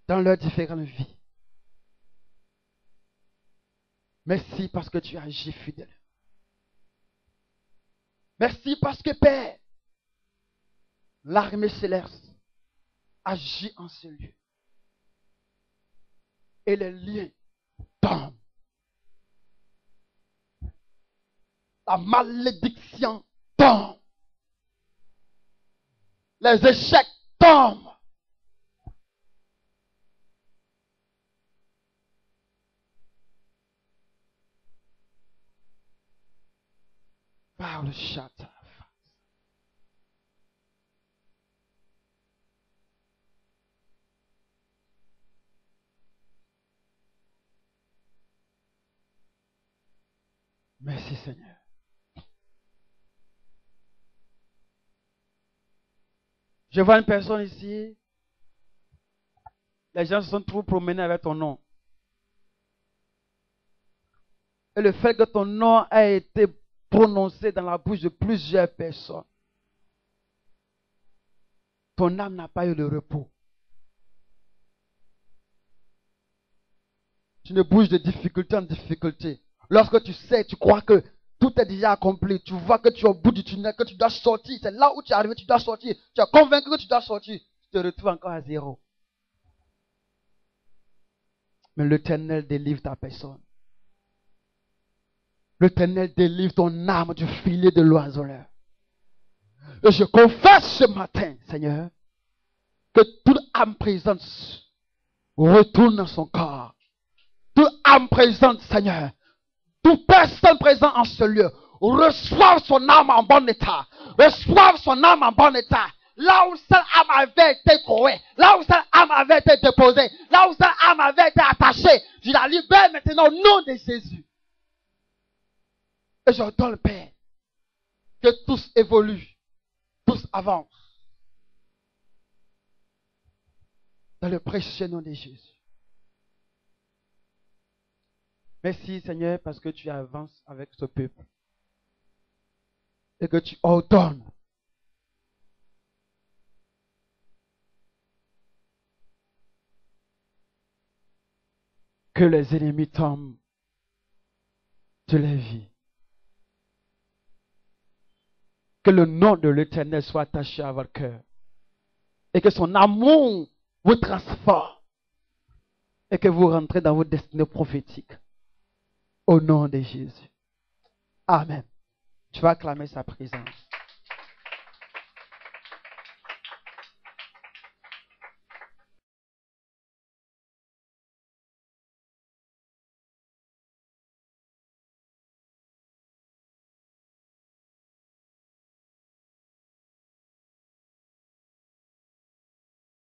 dans leurs différentes vies. Merci parce que tu agis fidèle. Merci parce que, Père, l'armée céleste agit en ce lieu. Et les liens tombent. La malédiction tombe. Les échecs tombent. Par le château. Merci Seigneur. Je vois une personne ici. Les gens se sont trop promenés avec ton nom. Et le fait que ton nom a été prononcé dans la bouche de plusieurs personnes, ton âme n'a pas eu le repos. Tu ne bouges de difficulté en difficulté. Lorsque tu sais, tu crois que tout est déjà accompli, tu vois que tu es au bout du tunnel, que tu dois sortir, c'est là où tu es arrivé, tu dois sortir, tu es convaincu que tu dois sortir, tu te retrouves encore à zéro. Mais l'Éternel délivre ta personne. L'Éternel délivre ton âme du filet de l'oiseleur. Et je confesse ce matin, Seigneur, que toute âme présente retourne dans son corps. Toute âme présente, Seigneur, toute personne présente en ce lieu, reçoive son âme en bon état. Reçoive son âme en bon état. Là où cette âme avait été trouée, là où cette âme avait été déposée, là où cette âme avait été attachée, je la libère maintenant au nom de Jésus. Et j'ordonne, Père, que tous évoluent, tous avancent. Dans le précieux nom de Jésus. Merci Seigneur parce que tu avances avec ce peuple. Et que tu ordonnes que les ennemis tombent de la vie. Que le nom de l'Éternel soit attaché à votre cœur. Et que son amour vous transforme. Et que vous rentrez dans vos destinées prophétiques. Au nom de Jésus. Amen. Tu vas acclamer sa présence.